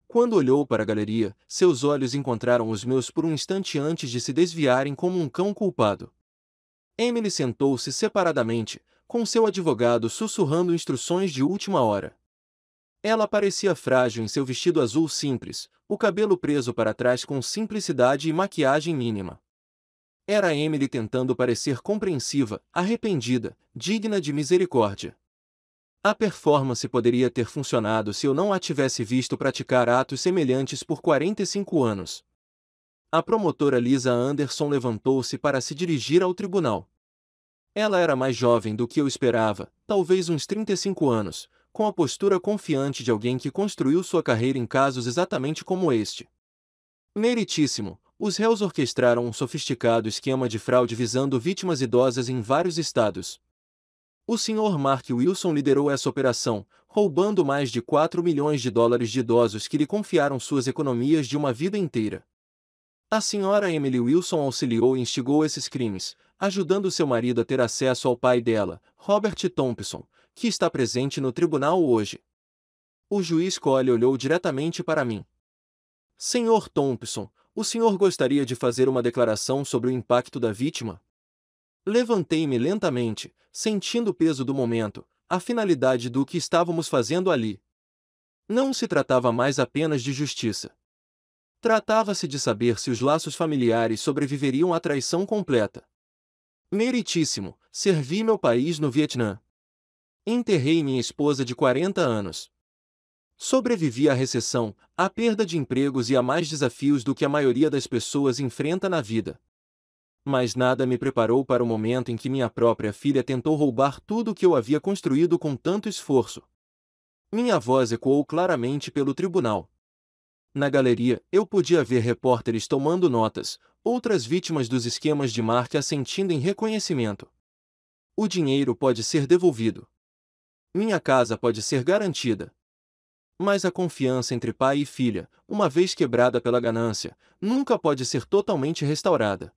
Quando olhou para a galeria, seus olhos encontraram os meus por um instante antes de se desviarem como um cão culpado. Emily sentou-se separadamente, com seu advogado sussurrando instruções de última hora. Ela parecia frágil em seu vestido azul simples, o cabelo preso para trás com simplicidade e maquiagem mínima. Era Emily tentando parecer compreensiva, arrependida, digna de misericórdia. A performance poderia ter funcionado se eu não a tivesse visto praticar atos semelhantes por 45 anos. A promotora Lisa Anderson levantou-se para se dirigir ao tribunal. Ela era mais jovem do que eu esperava, talvez uns 35 anos, com a postura confiante de alguém que construiu sua carreira em casos exatamente como este. Meritíssimo, os réus orquestraram um sofisticado esquema de fraude visando vítimas idosas em vários estados. O Sr. Mark Wilson liderou essa operação, roubando mais de 4 milhões de dólares de idosos que lhe confiaram suas economias de uma vida inteira. A Sra. Emily Wilson auxiliou e instigou esses crimes, ajudando seu marido a ter acesso ao pai dela, Robert Thompson, que está presente no tribunal hoje. O juiz Cole olhou diretamente para mim. Sr. Thompson, o senhor gostaria de fazer uma declaração sobre o impacto da vítima? Levantei-me lentamente, sentindo o peso do momento, a finalidade do que estávamos fazendo ali. Não se tratava mais apenas de justiça. Tratava-se de saber se os laços familiares sobreviveriam à traição completa. Meritíssimo, servi meu país no Vietnã. Enterrei minha esposa de 40 anos. Sobrevivi à recessão, à perda de empregos e a mais desafios do que a maioria das pessoas enfrenta na vida. Mas nada me preparou para o momento em que minha própria filha tentou roubar tudo o que eu havia construído com tanto esforço. Minha voz ecoou claramente pelo tribunal. Na galeria, eu podia ver repórteres tomando notas, outras vítimas dos esquemas de Mark assentindo em reconhecimento. O dinheiro pode ser devolvido. Minha casa pode ser garantida. Mas a confiança entre pai e filha, uma vez quebrada pela ganância, nunca pode ser totalmente restaurada.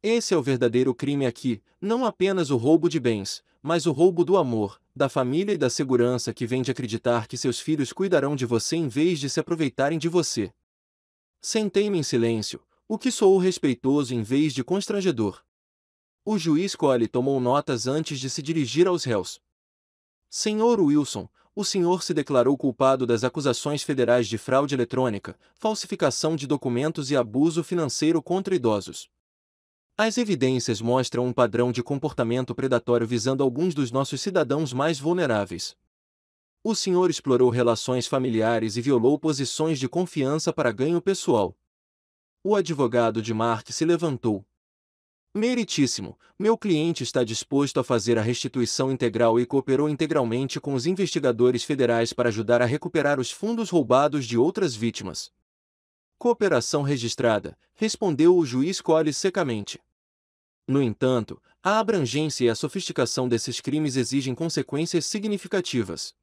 Esse é o verdadeiro crime aqui, não apenas o roubo de bens, mas o roubo do amor, da família e da segurança que vem de acreditar que seus filhos cuidarão de você em vez de se aproveitarem de você. Sentei-me em silêncio, o que soou respeitoso em vez de constrangedor. O juiz Cole tomou notas antes de se dirigir aos réus. Senhor Wilson, o senhor se declarou culpado das acusações federais de fraude eletrônica, falsificação de documentos e abuso financeiro contra idosos. As evidências mostram um padrão de comportamento predatório visando alguns dos nossos cidadãos mais vulneráveis. O senhor explorou relações familiares e violou posições de confiança para ganho pessoal. O advogado de Mark se levantou. Meritíssimo, meu cliente está disposto a fazer a restituição integral e cooperou integralmente com os investigadores federais para ajudar a recuperar os fundos roubados de outras vítimas. Cooperação registrada, respondeu o juiz Cole secamente. No entanto, a abrangência e a sofisticação desses crimes exigem consequências significativas.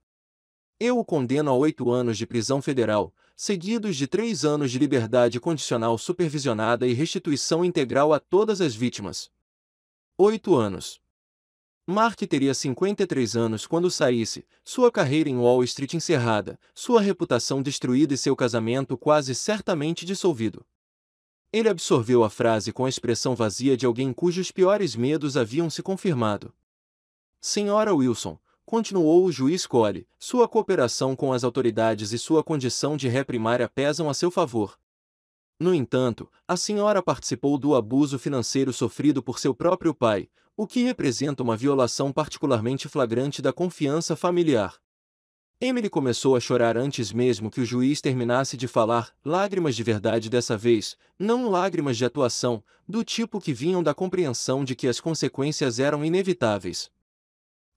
Eu o condeno a 8 anos de prisão federal, seguidos de 3 anos de liberdade condicional supervisionada e restituição integral a todas as vítimas. 8 anos. Mark teria 53 anos quando saísse, sua carreira em Wall Street encerrada, sua reputação destruída e seu casamento quase certamente dissolvido. Ele absorveu a frase com a expressão vazia de alguém cujos piores medos haviam se confirmado. Senhora Wilson, continuou o juiz Cole, sua cooperação com as autoridades e sua condição de ré primária pesam a seu favor. No entanto, a senhora participou do abuso financeiro sofrido por seu próprio pai, o que representa uma violação particularmente flagrante da confiança familiar. Emily começou a chorar antes mesmo que o juiz terminasse de falar, lágrimas de verdade dessa vez, não lágrimas de atuação, do tipo que vinham da compreensão de que as consequências eram inevitáveis.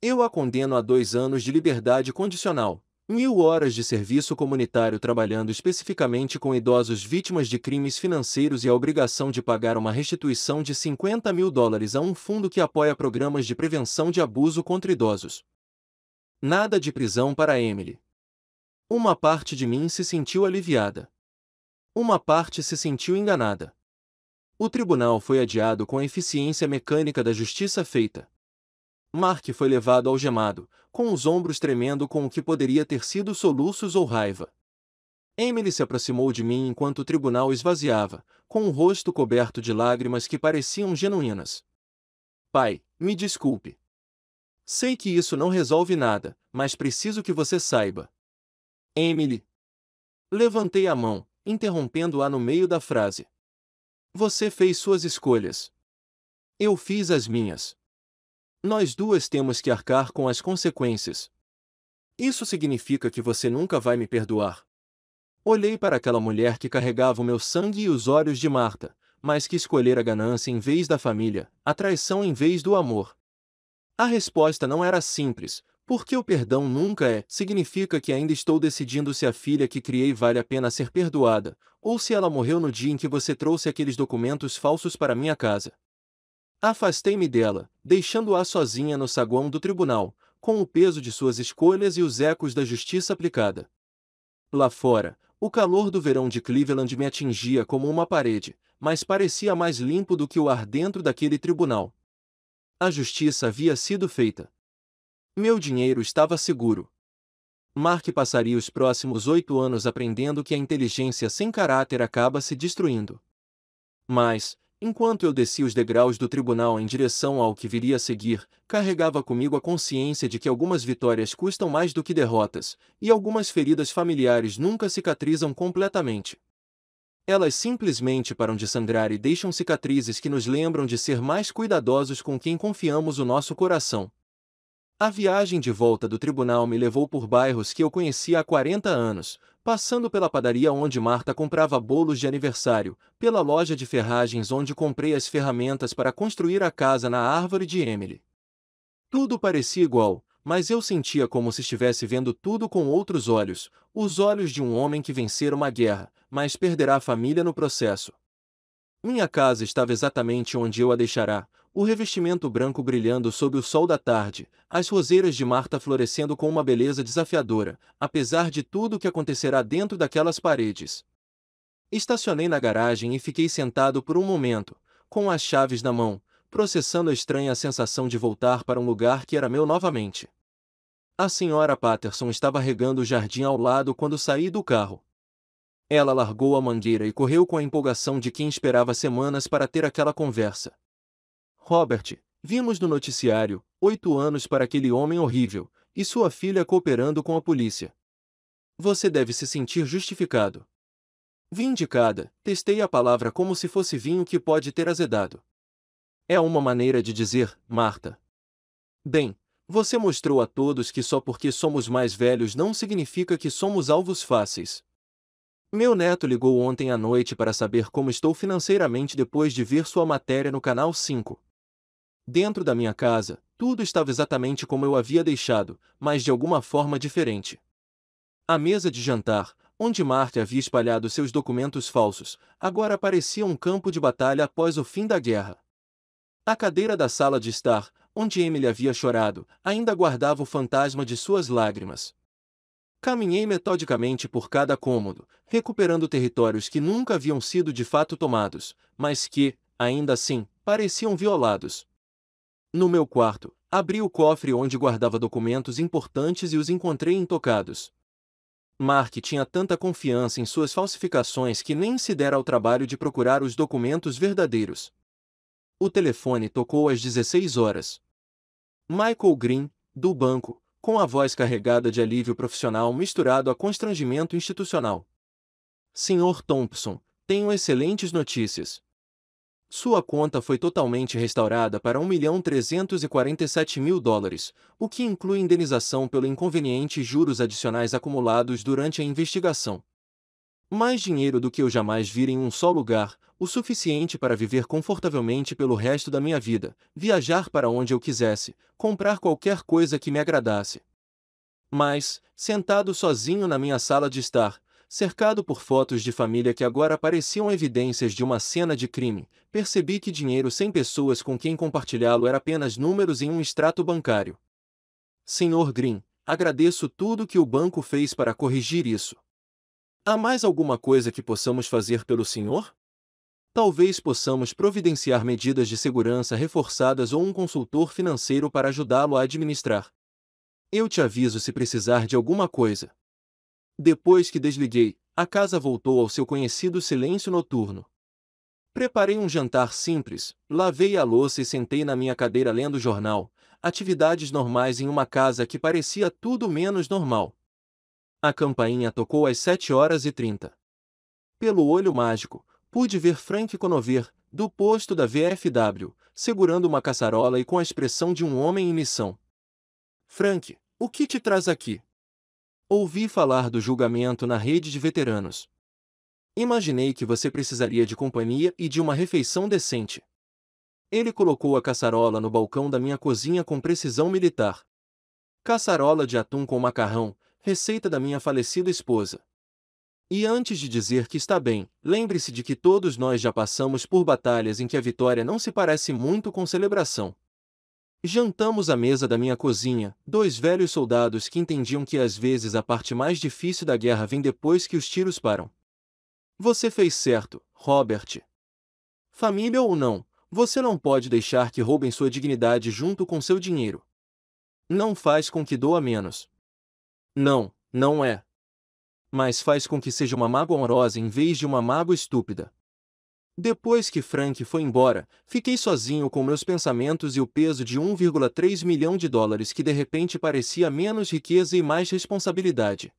Eu a condeno a 2 anos de liberdade condicional, 1000 horas de serviço comunitário trabalhando especificamente com idosos vítimas de crimes financeiros e a obrigação de pagar uma restituição de $50.000 a um fundo que apoia programas de prevenção de abuso contra idosos. Nada de prisão para Emily. Uma parte de mim se sentiu aliviada. Uma parte se sentiu enganada. O tribunal foi adiado com a eficiência mecânica da justiça feita. Mark foi levado algemado, com os ombros tremendo com o que poderia ter sido soluços ou raiva. Emily se aproximou de mim enquanto o tribunal esvaziava, com o rosto coberto de lágrimas que pareciam genuínas. Pai, me desculpe. Sei que isso não resolve nada, mas preciso que você saiba. Emily. Levantei a mão, interrompendo-a no meio da frase. Você fez suas escolhas. Eu fiz as minhas. Nós duas temos que arcar com as consequências. Isso significa que você nunca vai me perdoar. Olhei para aquela mulher que carregava o meu sangue e os olhos de Marta, mas que escolhera a ganância em vez da família, a traição em vez do amor. A resposta não era simples, porque o perdão nunca significa que ainda estou decidindo se a filha que criei vale a pena ser perdoada, ou se ela morreu no dia em que você trouxe aqueles documentos falsos para minha casa. Afastei-me dela, deixando-a sozinha no saguão do tribunal, com o peso de suas escolhas e os ecos da justiça aplicada. Lá fora, o calor do verão de Cleveland me atingia como uma parede, mas parecia mais limpo do que o ar dentro daquele tribunal. A justiça havia sido feita. Meu dinheiro estava seguro. Mark passaria os próximos 8 anos aprendendo que a inteligência sem caráter acaba se destruindo. Mas, enquanto eu descia os degraus do tribunal em direção ao que viria a seguir, carregava comigo a consciência de que algumas vitórias custam mais do que derrotas, e algumas feridas familiares nunca cicatrizam completamente. Elas simplesmente param de sangrar e deixam cicatrizes que nos lembram de ser mais cuidadosos com quem confiamos o nosso coração. A viagem de volta do tribunal me levou por bairros que eu conhecia há 40 anos, passando pela padaria onde Marta comprava bolos de aniversário, pela loja de ferragens onde comprei as ferramentas para construir a casa na árvore de Emily. Tudo parecia igual, mas eu sentia como se estivesse vendo tudo com outros olhos, os olhos de um homem que vencera uma guerra, mas perderá a família no processo. Minha casa estava exatamente onde eu a deixará, o revestimento branco brilhando sob o sol da tarde, as roseiras de Marta florescendo com uma beleza desafiadora, apesar de tudo o que acontecerá dentro daquelas paredes. Estacionei na garagem e fiquei sentado por um momento, com as chaves na mão, processando a estranha sensação de voltar para um lugar que era meu novamente. A senhora Patterson estava regando o jardim ao lado quando saí do carro. Ela largou a mangueira e correu com a empolgação de quem esperava semanas para ter aquela conversa. Robert, vimos no noticiário, 8 anos para aquele homem horrível, e sua filha cooperando com a polícia. Você deve se sentir justificado. Vindicada, testei a palavra como se fosse vinho que pode ter azedado. É uma maneira de dizer, Marta. Bem, você mostrou a todos que só porque somos mais velhos não significa que somos alvos fáceis. Meu neto ligou ontem à noite para saber como estou financeiramente depois de ver sua matéria no Canal 5. Dentro da minha casa, tudo estava exatamente como eu havia deixado, mas de alguma forma diferente. A mesa de jantar, onde Marta havia espalhado seus documentos falsos, agora parecia um campo de batalha após o fim da guerra. A cadeira da sala de estar, onde Emily havia chorado, ainda guardava o fantasma de suas lágrimas. Caminhei metodicamente por cada cômodo, recuperando territórios que nunca haviam sido de fato tomados, mas que, ainda assim, pareciam violados. No meu quarto, abri o cofre onde guardava documentos importantes e os encontrei intocados. Mark tinha tanta confiança em suas falsificações que nem se dera ao trabalho de procurar os documentos verdadeiros. O telefone tocou às 16 horas. Michael Green, do banco, com a voz carregada de alívio profissional misturado a constrangimento institucional. Sr. Thompson, tenho excelentes notícias. Sua conta foi totalmente restaurada para $1.347.000, o que inclui indenização pelo inconveniente e juros adicionais acumulados durante a investigação. Mais dinheiro do que eu jamais vi em um só lugar, o suficiente para viver confortavelmente pelo resto da minha vida, viajar para onde eu quisesse, comprar qualquer coisa que me agradasse. Mas, sentado sozinho na minha sala de estar, cercado por fotos de família que agora pareciam evidências de uma cena de crime, percebi que dinheiro sem pessoas com quem compartilhá-lo era apenas números em um extrato bancário. Sr. Green, agradeço tudo que o banco fez para corrigir isso. Há mais alguma coisa que possamos fazer pelo senhor? Talvez possamos providenciar medidas de segurança reforçadas ou um consultor financeiro para ajudá-lo a administrar. Eu te aviso se precisar de alguma coisa. Depois que desliguei, a casa voltou ao seu conhecido silêncio noturno. Preparei um jantar simples, lavei a louça e sentei na minha cadeira lendo o jornal, atividades normais em uma casa que parecia tudo menos normal. A campainha tocou às 7h30. Pelo olho mágico, pude ver Frank Conover, do posto da VFW, segurando uma caçarola e com a expressão de um homem em missão. Frank, o que te traz aqui? Ouvi falar do julgamento na rede de veteranos. Imaginei que você precisaria de companhia e de uma refeição decente. Ele colocou a caçarola no balcão da minha cozinha com precisão militar. Caçarola de atum com macarrão, receita da minha falecida esposa. E antes de dizer que está bem, lembre-se de que todos nós já passamos por batalhas em que a vitória não se parece muito com celebração. Jantamos à mesa da minha cozinha, dois velhos soldados que entendiam que às vezes a parte mais difícil da guerra vem depois que os tiros param. Você fez certo, Robert. Família ou não, você não pode deixar que roubem sua dignidade junto com seu dinheiro. Não faz com que doa menos. Não, não é. Mas faz com que seja uma mágoa honrosa em vez de uma mágoa estúpida. Depois que Frank foi embora, fiquei sozinho com meus pensamentos e o peso de $1,3 milhão que de repente parecia menos riqueza e mais responsabilidade.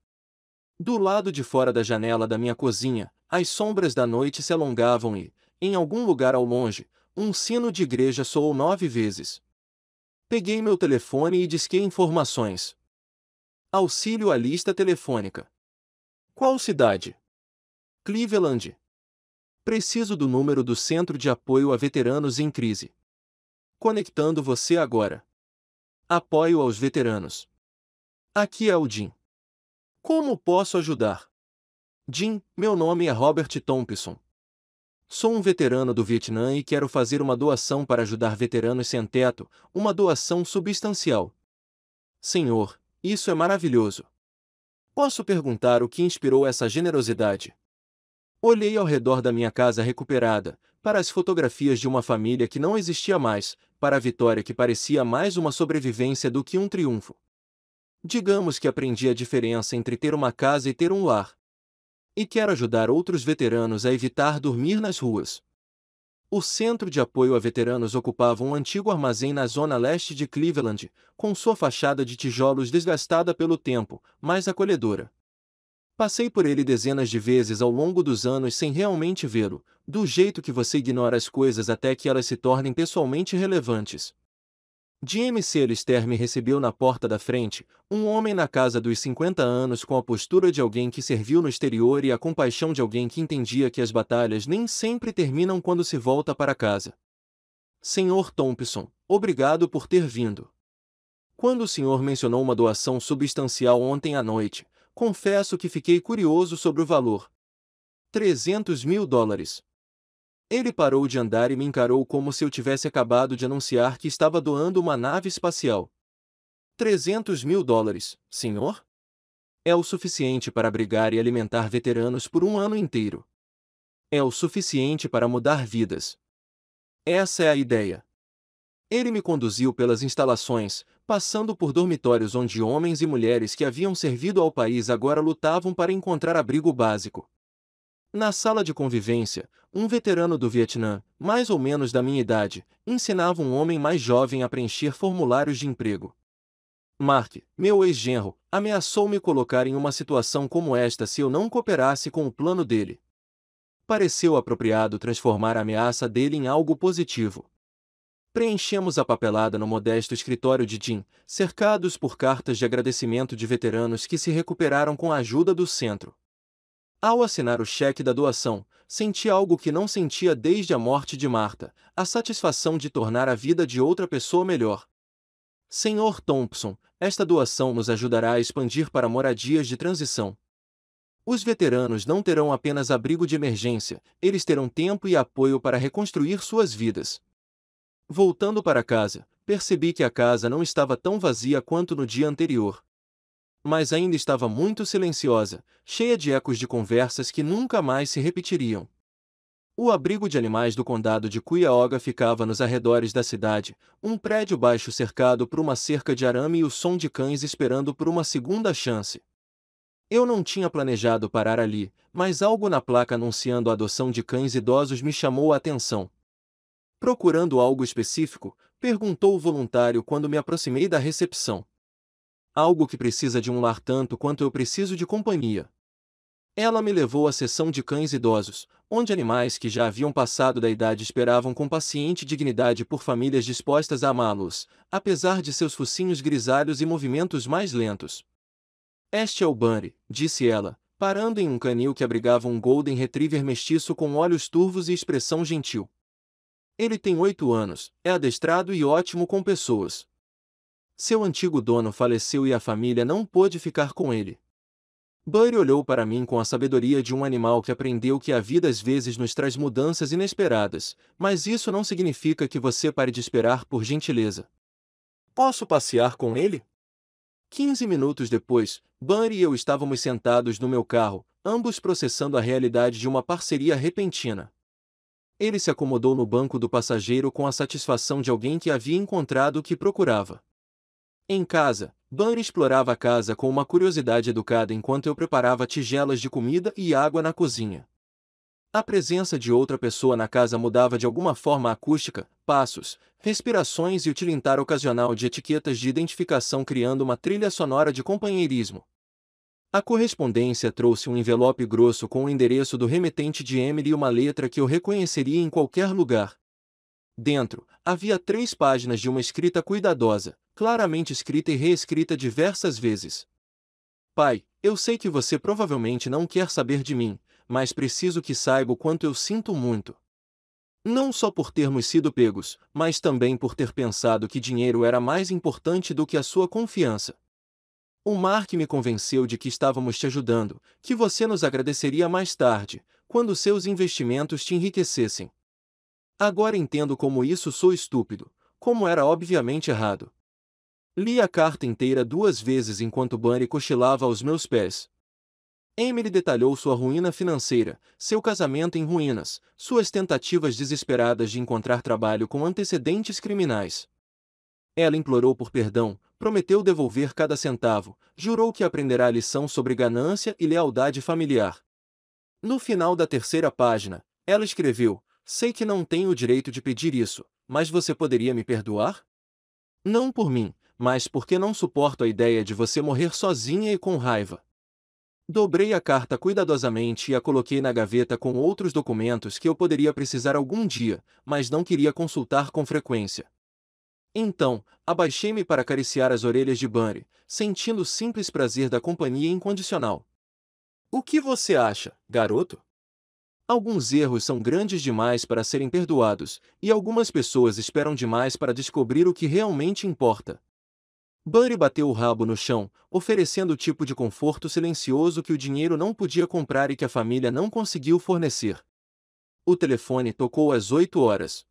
Do lado de fora da janela da minha cozinha, as sombras da noite se alongavam e, em algum lugar ao longe, um sino de igreja soou 9 vezes. Peguei meu telefone e disquei informações. Auxílio à lista telefônica. Qual cidade? Cleveland. Preciso do número do Centro de Apoio a Veteranos em Crise. Conectando você agora. Apoio aos veteranos. Aqui é o Jim. Como posso ajudar? Jim, meu nome é Robert Thompson. Sou um veterano do Vietnã e quero fazer uma doação para ajudar veteranos sem teto, uma doação substancial. Senhor, isso é maravilhoso. Posso perguntar o que inspirou essa generosidade? Olhei ao redor da minha casa recuperada, para as fotografias de uma família que não existia mais, para a vitória que parecia mais uma sobrevivência do que um triunfo. Digamos que aprendi a diferença entre ter uma casa e ter um lar. E quero ajudar outros veteranos a evitar dormir nas ruas. O Centro de Apoio a Veteranos ocupava um antigo armazém na zona leste de Cleveland, com sua fachada de tijolos desgastada pelo tempo, mas acolhedora. Passei por ele dezenas de vezes ao longo dos anos sem realmente vê-lo, do jeito que você ignora as coisas até que elas se tornem pessoalmente relevantes. Jim Selister me recebeu na porta da frente, um homem na casa dos 50 anos com a postura de alguém que serviu no exterior e a compaixão de alguém que entendia que as batalhas nem sempre terminam quando se volta para casa. Senhor Thompson, obrigado por ter vindo. Quando o senhor mencionou uma doação substancial ontem à noite, confesso que fiquei curioso sobre o valor. $300.000. Ele parou de andar e me encarou como se eu tivesse acabado de anunciar que estava doando uma nave espacial. $300.000, senhor? É o suficiente para abrigar e alimentar veteranos por um ano inteiro. É o suficiente para mudar vidas. Essa é a ideia. Ele me conduziu pelas instalações, passando por dormitórios onde homens e mulheres que haviam servido ao país agora lutavam para encontrar abrigo básico. Na sala de convivência, um veterano do Vietnã, mais ou menos da minha idade, ensinava um homem mais jovem a preencher formulários de emprego. Mark, meu ex-genro, ameaçou me colocar em uma situação como esta se eu não cooperasse com o plano dele. Pareceu apropriado transformar a ameaça dele em algo positivo. Preenchemos a papelada no modesto escritório de Jim, cercados por cartas de agradecimento de veteranos que se recuperaram com a ajuda do centro. Ao assinar o cheque da doação, senti algo que não sentia desde a morte de Marta, a satisfação de tornar a vida de outra pessoa melhor. Senhor Thompson, esta doação nos ajudará a expandir para moradias de transição. Os veteranos não terão apenas abrigo de emergência, eles terão tempo e apoio para reconstruir suas vidas. Voltando para casa, percebi que a casa não estava tão vazia quanto no dia anterior. Mas ainda estava muito silenciosa, cheia de ecos de conversas que nunca mais se repetiriam. O abrigo de animais do condado de Cuyahoga ficava nos arredores da cidade, um prédio baixo cercado por uma cerca de arame e o som de cães esperando por uma segunda chance. Eu não tinha planejado parar ali, mas algo na placa anunciando a adoção de cães idosos me chamou a atenção. Procurando algo específico, perguntou o voluntário quando me aproximei da recepção. Algo que precisa de um lar tanto quanto eu preciso de companhia. Ela me levou à seção de cães idosos, onde animais que já haviam passado da idade esperavam com paciente dignidade por famílias dispostas a amá-los, apesar de seus focinhos grisalhos e movimentos mais lentos. Este é o Bunny, disse ela, parando em um canil que abrigava um Golden Retriever mestiço com olhos turvos e expressão gentil. Ele tem 8 anos, é adestrado e ótimo com pessoas. Seu antigo dono faleceu e a família não pôde ficar com ele. Buddy olhou para mim com a sabedoria de um animal que aprendeu que a vida às vezes nos traz mudanças inesperadas, mas isso não significa que você pare de esperar por gentileza. Posso passear com ele? 15 minutos depois, Buddy e eu estávamos sentados no meu carro, ambos processando a realidade de uma parceria repentina. Ele se acomodou no banco do passageiro com a satisfação de alguém que havia encontrado o que procurava. Em casa, Bunny explorava a casa com uma curiosidade educada enquanto eu preparava tigelas de comida e água na cozinha. A presença de outra pessoa na casa mudava de alguma forma a acústica, passos, respirações e o tilintar ocasional de etiquetas de identificação criando uma trilha sonora de companheirismo. A correspondência trouxe um envelope grosso com o endereço do remetente de Emily e uma letra que eu reconheceria em qualquer lugar. Dentro, havia 3 páginas de uma escrita cuidadosa, claramente escrita e reescrita diversas vezes. Pai, eu sei que você provavelmente não quer saber de mim, mas preciso que saiba o quanto eu sinto muito. Não só por termos sido pegos, mas também por ter pensado que dinheiro era mais importante do que a sua confiança. O Mark me convenceu de que estávamos te ajudando, que você nos agradeceria mais tarde, quando seus investimentos te enriquecessem. Agora entendo como isso sou estúpido, como era obviamente errado. Li a carta inteira 2 vezes enquanto Bunny cochilava aos meus pés. Emily detalhou sua ruína financeira, seu casamento em ruínas, suas tentativas desesperadas de encontrar trabalho com antecedentes criminais. Ela implorou por perdão, prometeu devolver cada centavo, jurou que aprenderá a lição sobre ganância e lealdade familiar. No final da terceira página, ela escreveu: sei que não tenho o direito de pedir isso, mas você poderia me perdoar? Não por mim, mas porque não suporto a ideia de você morrer sozinha e com raiva. Dobrei a carta cuidadosamente e a coloquei na gaveta com outros documentos que eu poderia precisar algum dia, mas não queria consultar com frequência. Então, abaixei-me para acariciar as orelhas de Bunny, sentindo o simples prazer da companhia incondicional. O que você acha, garoto? Alguns erros são grandes demais para serem perdoados, e algumas pessoas esperam demais para descobrir o que realmente importa. Bunny bateu o rabo no chão, oferecendo o tipo de conforto silencioso que o dinheiro não podia comprar e que a família não conseguiu fornecer. O telefone tocou às 8 horas.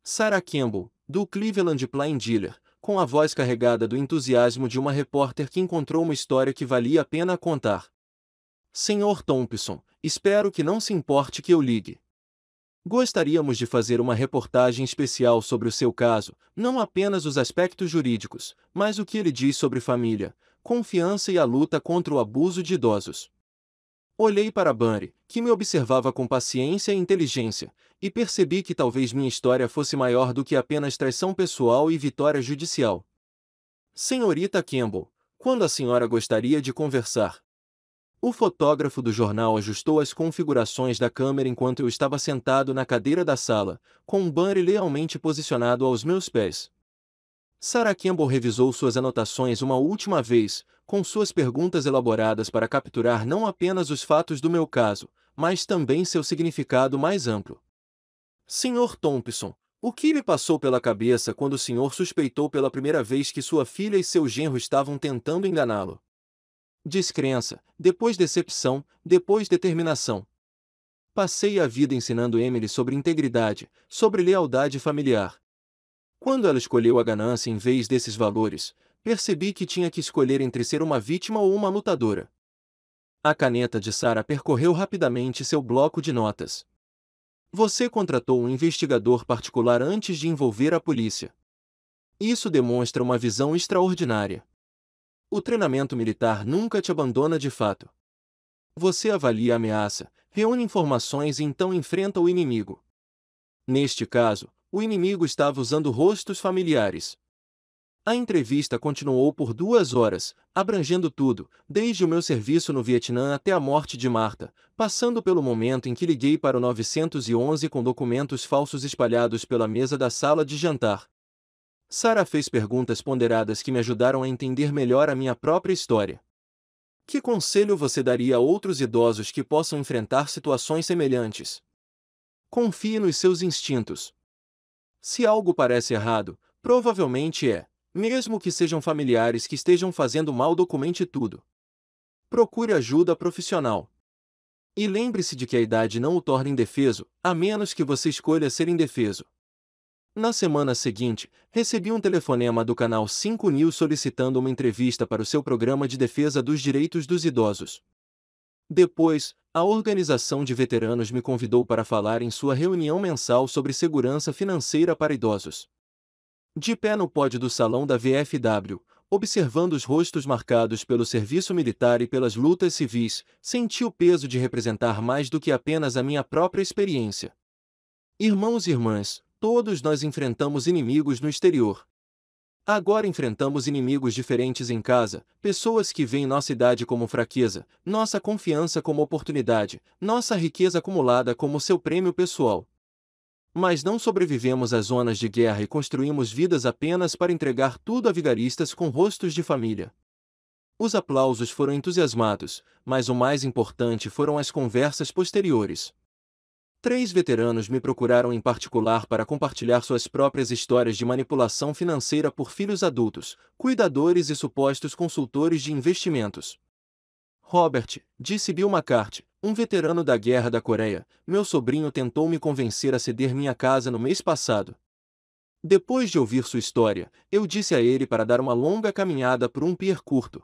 Sarah Campbell, do Cleveland Plain Dealer, com a voz carregada do entusiasmo de uma repórter que encontrou uma história que valia a pena contar. Senhor Thompson, espero que não se importe que eu ligue. Gostaríamos de fazer uma reportagem especial sobre o seu caso, não apenas os aspectos jurídicos, mas o que ele diz sobre família, confiança e a luta contra o abuso de idosos. Olhei para Bunny, que me observava com paciência e inteligência, e percebi que talvez minha história fosse maior do que apenas traição pessoal e vitória judicial. Senhorita Campbell, quando a senhora gostaria de conversar? O fotógrafo do jornal ajustou as configurações da câmera enquanto eu estava sentado na cadeira da sala, com Bunny lealmente posicionado aos meus pés. Sarah Campbell revisou suas anotações uma última vez, com suas perguntas elaboradas para capturar não apenas os fatos do meu caso, mas também seu significado mais amplo. Senhor Thompson, o que lhe passou pela cabeça quando o senhor suspeitou pela primeira vez que sua filha e seu genro estavam tentando enganá-lo? Descrença, depois decepção, depois determinação. Passei a vida ensinando Emily sobre integridade, sobre lealdade familiar. Quando ela escolheu a ganância em vez desses valores, percebi que tinha que escolher entre ser uma vítima ou uma lutadora. A caneta de Sarah percorreu rapidamente seu bloco de notas. Você contratou um investigador particular antes de envolver a polícia. Isso demonstra uma visão extraordinária. O treinamento militar nunca te abandona de fato. Você avalia a ameaça, reúne informações e então enfrenta o inimigo. Neste caso, o inimigo estava usando rostos familiares. A entrevista continuou por 2 horas, abrangendo tudo, desde o meu serviço no Vietnã até a morte de Marta, passando pelo momento em que liguei para o 911 com documentos falsos espalhados pela mesa da sala de jantar. Sarah fez perguntas ponderadas que me ajudaram a entender melhor a minha própria história. Que conselho você daria a outros idosos que possam enfrentar situações semelhantes? Confie nos seus instintos. Se algo parece errado, provavelmente é, mesmo que sejam familiares que estejam fazendo mal, documente tudo. Procure ajuda profissional. E lembre-se de que a idade não o torna indefeso, a menos que você escolha ser indefeso. Na semana seguinte, recebi um telefonema do canal 5 News solicitando uma entrevista para o seu programa de defesa dos direitos dos idosos. Depois, a organização de veteranos me convidou para falar em sua reunião mensal sobre segurança financeira para idosos. De pé no pódio do salão da VFW, observando os rostos marcados pelo serviço militar e pelas lutas civis, senti o peso de representar mais do que apenas a minha própria experiência. Irmãos e irmãs, todos nós enfrentamos inimigos no exterior. Agora enfrentamos inimigos diferentes em casa, pessoas que veem nossa idade como fraqueza, nossa confiança como oportunidade, nossa riqueza acumulada como seu prêmio pessoal. Mas não sobrevivemos às zonas de guerra e construímos vidas apenas para entregar tudo a vigaristas com rostos de família. Os aplausos foram entusiasmados, mas o mais importante foram as conversas posteriores. 3 veteranos me procuraram em particular para compartilhar suas próprias histórias de manipulação financeira por filhos adultos, cuidadores e supostos consultores de investimentos. Robert, disse Bill McCarthy, um veterano da Guerra da Coreia, meu sobrinho tentou me convencer a ceder minha casa no mês passado. Depois de ouvir sua história, eu disse a ele para dar uma longa caminhada por um pier curto.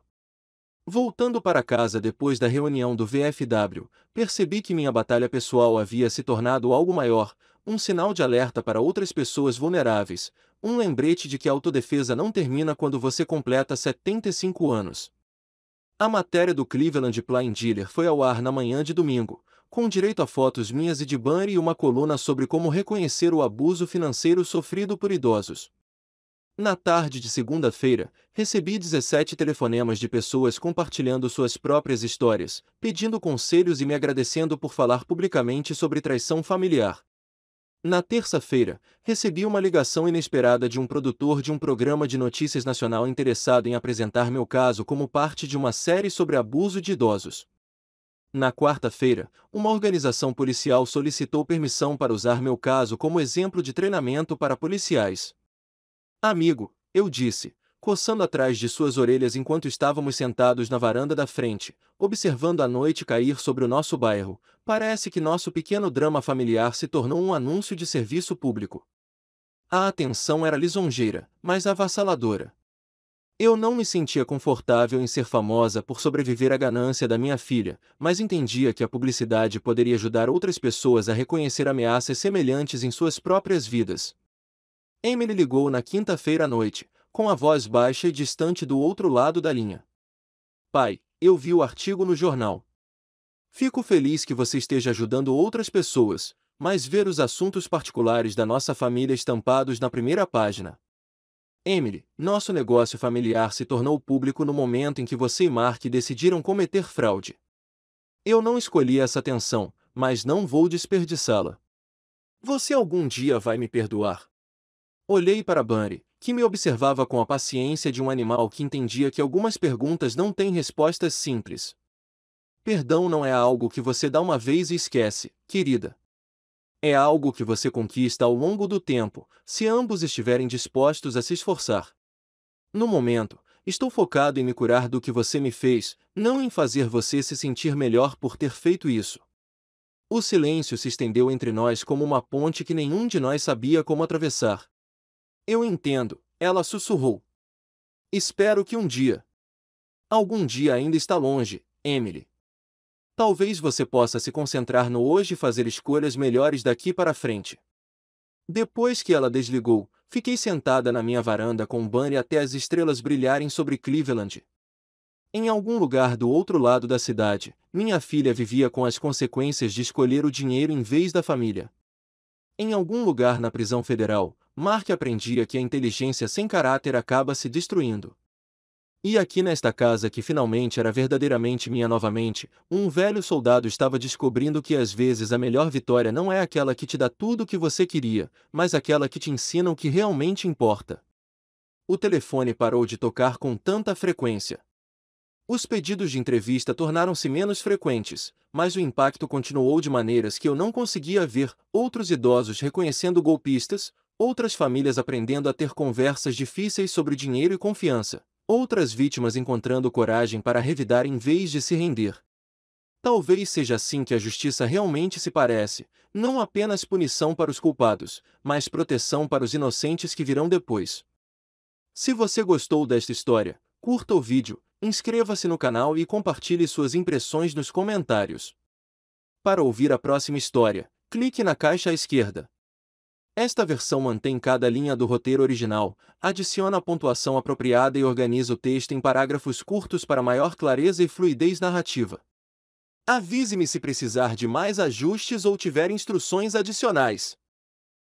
Voltando para casa depois da reunião do VFW, percebi que minha batalha pessoal havia se tornado algo maior, um sinal de alerta para outras pessoas vulneráveis, um lembrete de que a autodefesa não termina quando você completa 75 anos. A matéria do Cleveland Plain Dealer foi ao ar na manhã de domingo, com direito a fotos minhas e de Bunny e uma coluna sobre como reconhecer o abuso financeiro sofrido por idosos. Na tarde de segunda-feira, recebi 17 telefonemas de pessoas compartilhando suas próprias histórias, pedindo conselhos e me agradecendo por falar publicamente sobre traição familiar. Na terça-feira, recebi uma ligação inesperada de um produtor de um programa de notícias nacional interessado em apresentar meu caso como parte de uma série sobre abuso de idosos. Na quarta-feira, uma organização policial solicitou permissão para usar meu caso como exemplo de treinamento para policiais. Amigo, eu disse, coçando atrás de suas orelhas enquanto estávamos sentados na varanda da frente, observando a noite cair sobre o nosso bairro, parece que nosso pequeno drama familiar se tornou um anúncio de serviço público. A atenção era lisonjeira, mas avassaladora. Eu não me sentia confortável em ser famosa por sobreviver à ganância da minha filha, mas entendia que a publicidade poderia ajudar outras pessoas a reconhecer ameaças semelhantes em suas próprias vidas. Emily ligou na quinta-feira à noite, com a voz baixa e distante do outro lado da linha. Pai, eu vi o artigo no jornal. Fico feliz que você esteja ajudando outras pessoas, mas ver os assuntos particulares da nossa família estampados na primeira página. Emily, nosso negócio familiar se tornou público no momento em que você e Mark decidiram cometer fraude. Eu não escolhi essa atenção, mas não vou desperdiçá-la. Você algum dia vai me perdoar? Olhei para Bunny, que me observava com a paciência de um animal que entendia que algumas perguntas não têm respostas simples. Perdão não é algo que você dá uma vez e esquece, querida. É algo que você conquista ao longo do tempo, se ambos estiverem dispostos a se esforçar. No momento, estou focado em me curar do que você me fez, não em fazer você se sentir melhor por ter feito isso. O silêncio se estendeu entre nós como uma ponte que nenhum de nós sabia como atravessar. Eu entendo, ela sussurrou. Espero que um dia. Algum dia ainda está longe, Emily. Talvez você possa se concentrar no hoje e fazer escolhas melhores daqui para frente. Depois que ela desligou, fiquei sentada na minha varanda com Bunny até as estrelas brilharem sobre Cleveland. Em algum lugar do outro lado da cidade, minha filha vivia com as consequências de escolher o dinheiro em vez da família. Em algum lugar na prisão federal, Mark aprendia que a inteligência sem caráter acaba se destruindo. E aqui nesta casa que finalmente era verdadeiramente minha novamente, um velho soldado estava descobrindo que às vezes a melhor vitória não é aquela que te dá tudo o que você queria, mas aquela que te ensina o que realmente importa. O telefone parou de tocar com tanta frequência. Os pedidos de entrevista tornaram-se menos frequentes, mas o impacto continuou de maneiras que eu não conseguia ver: outros idosos reconhecendo golpistas, outras famílias aprendendo a ter conversas difíceis sobre dinheiro e confiança, outras vítimas encontrando coragem para revidar em vez de se render. Talvez seja assim que a justiça realmente se parece, não apenas punição para os culpados, mas proteção para os inocentes que virão depois. Se você gostou desta história, curta o vídeo, inscreva-se no canal e compartilhe suas impressões nos comentários. Para ouvir a próxima história, clique na caixa à esquerda. Esta versão mantém cada linha do roteiro original, adiciona a pontuação apropriada e organiza o texto em parágrafos curtos para maior clareza e fluidez narrativa. Avise-me se precisar de mais ajustes ou tiver instruções adicionais.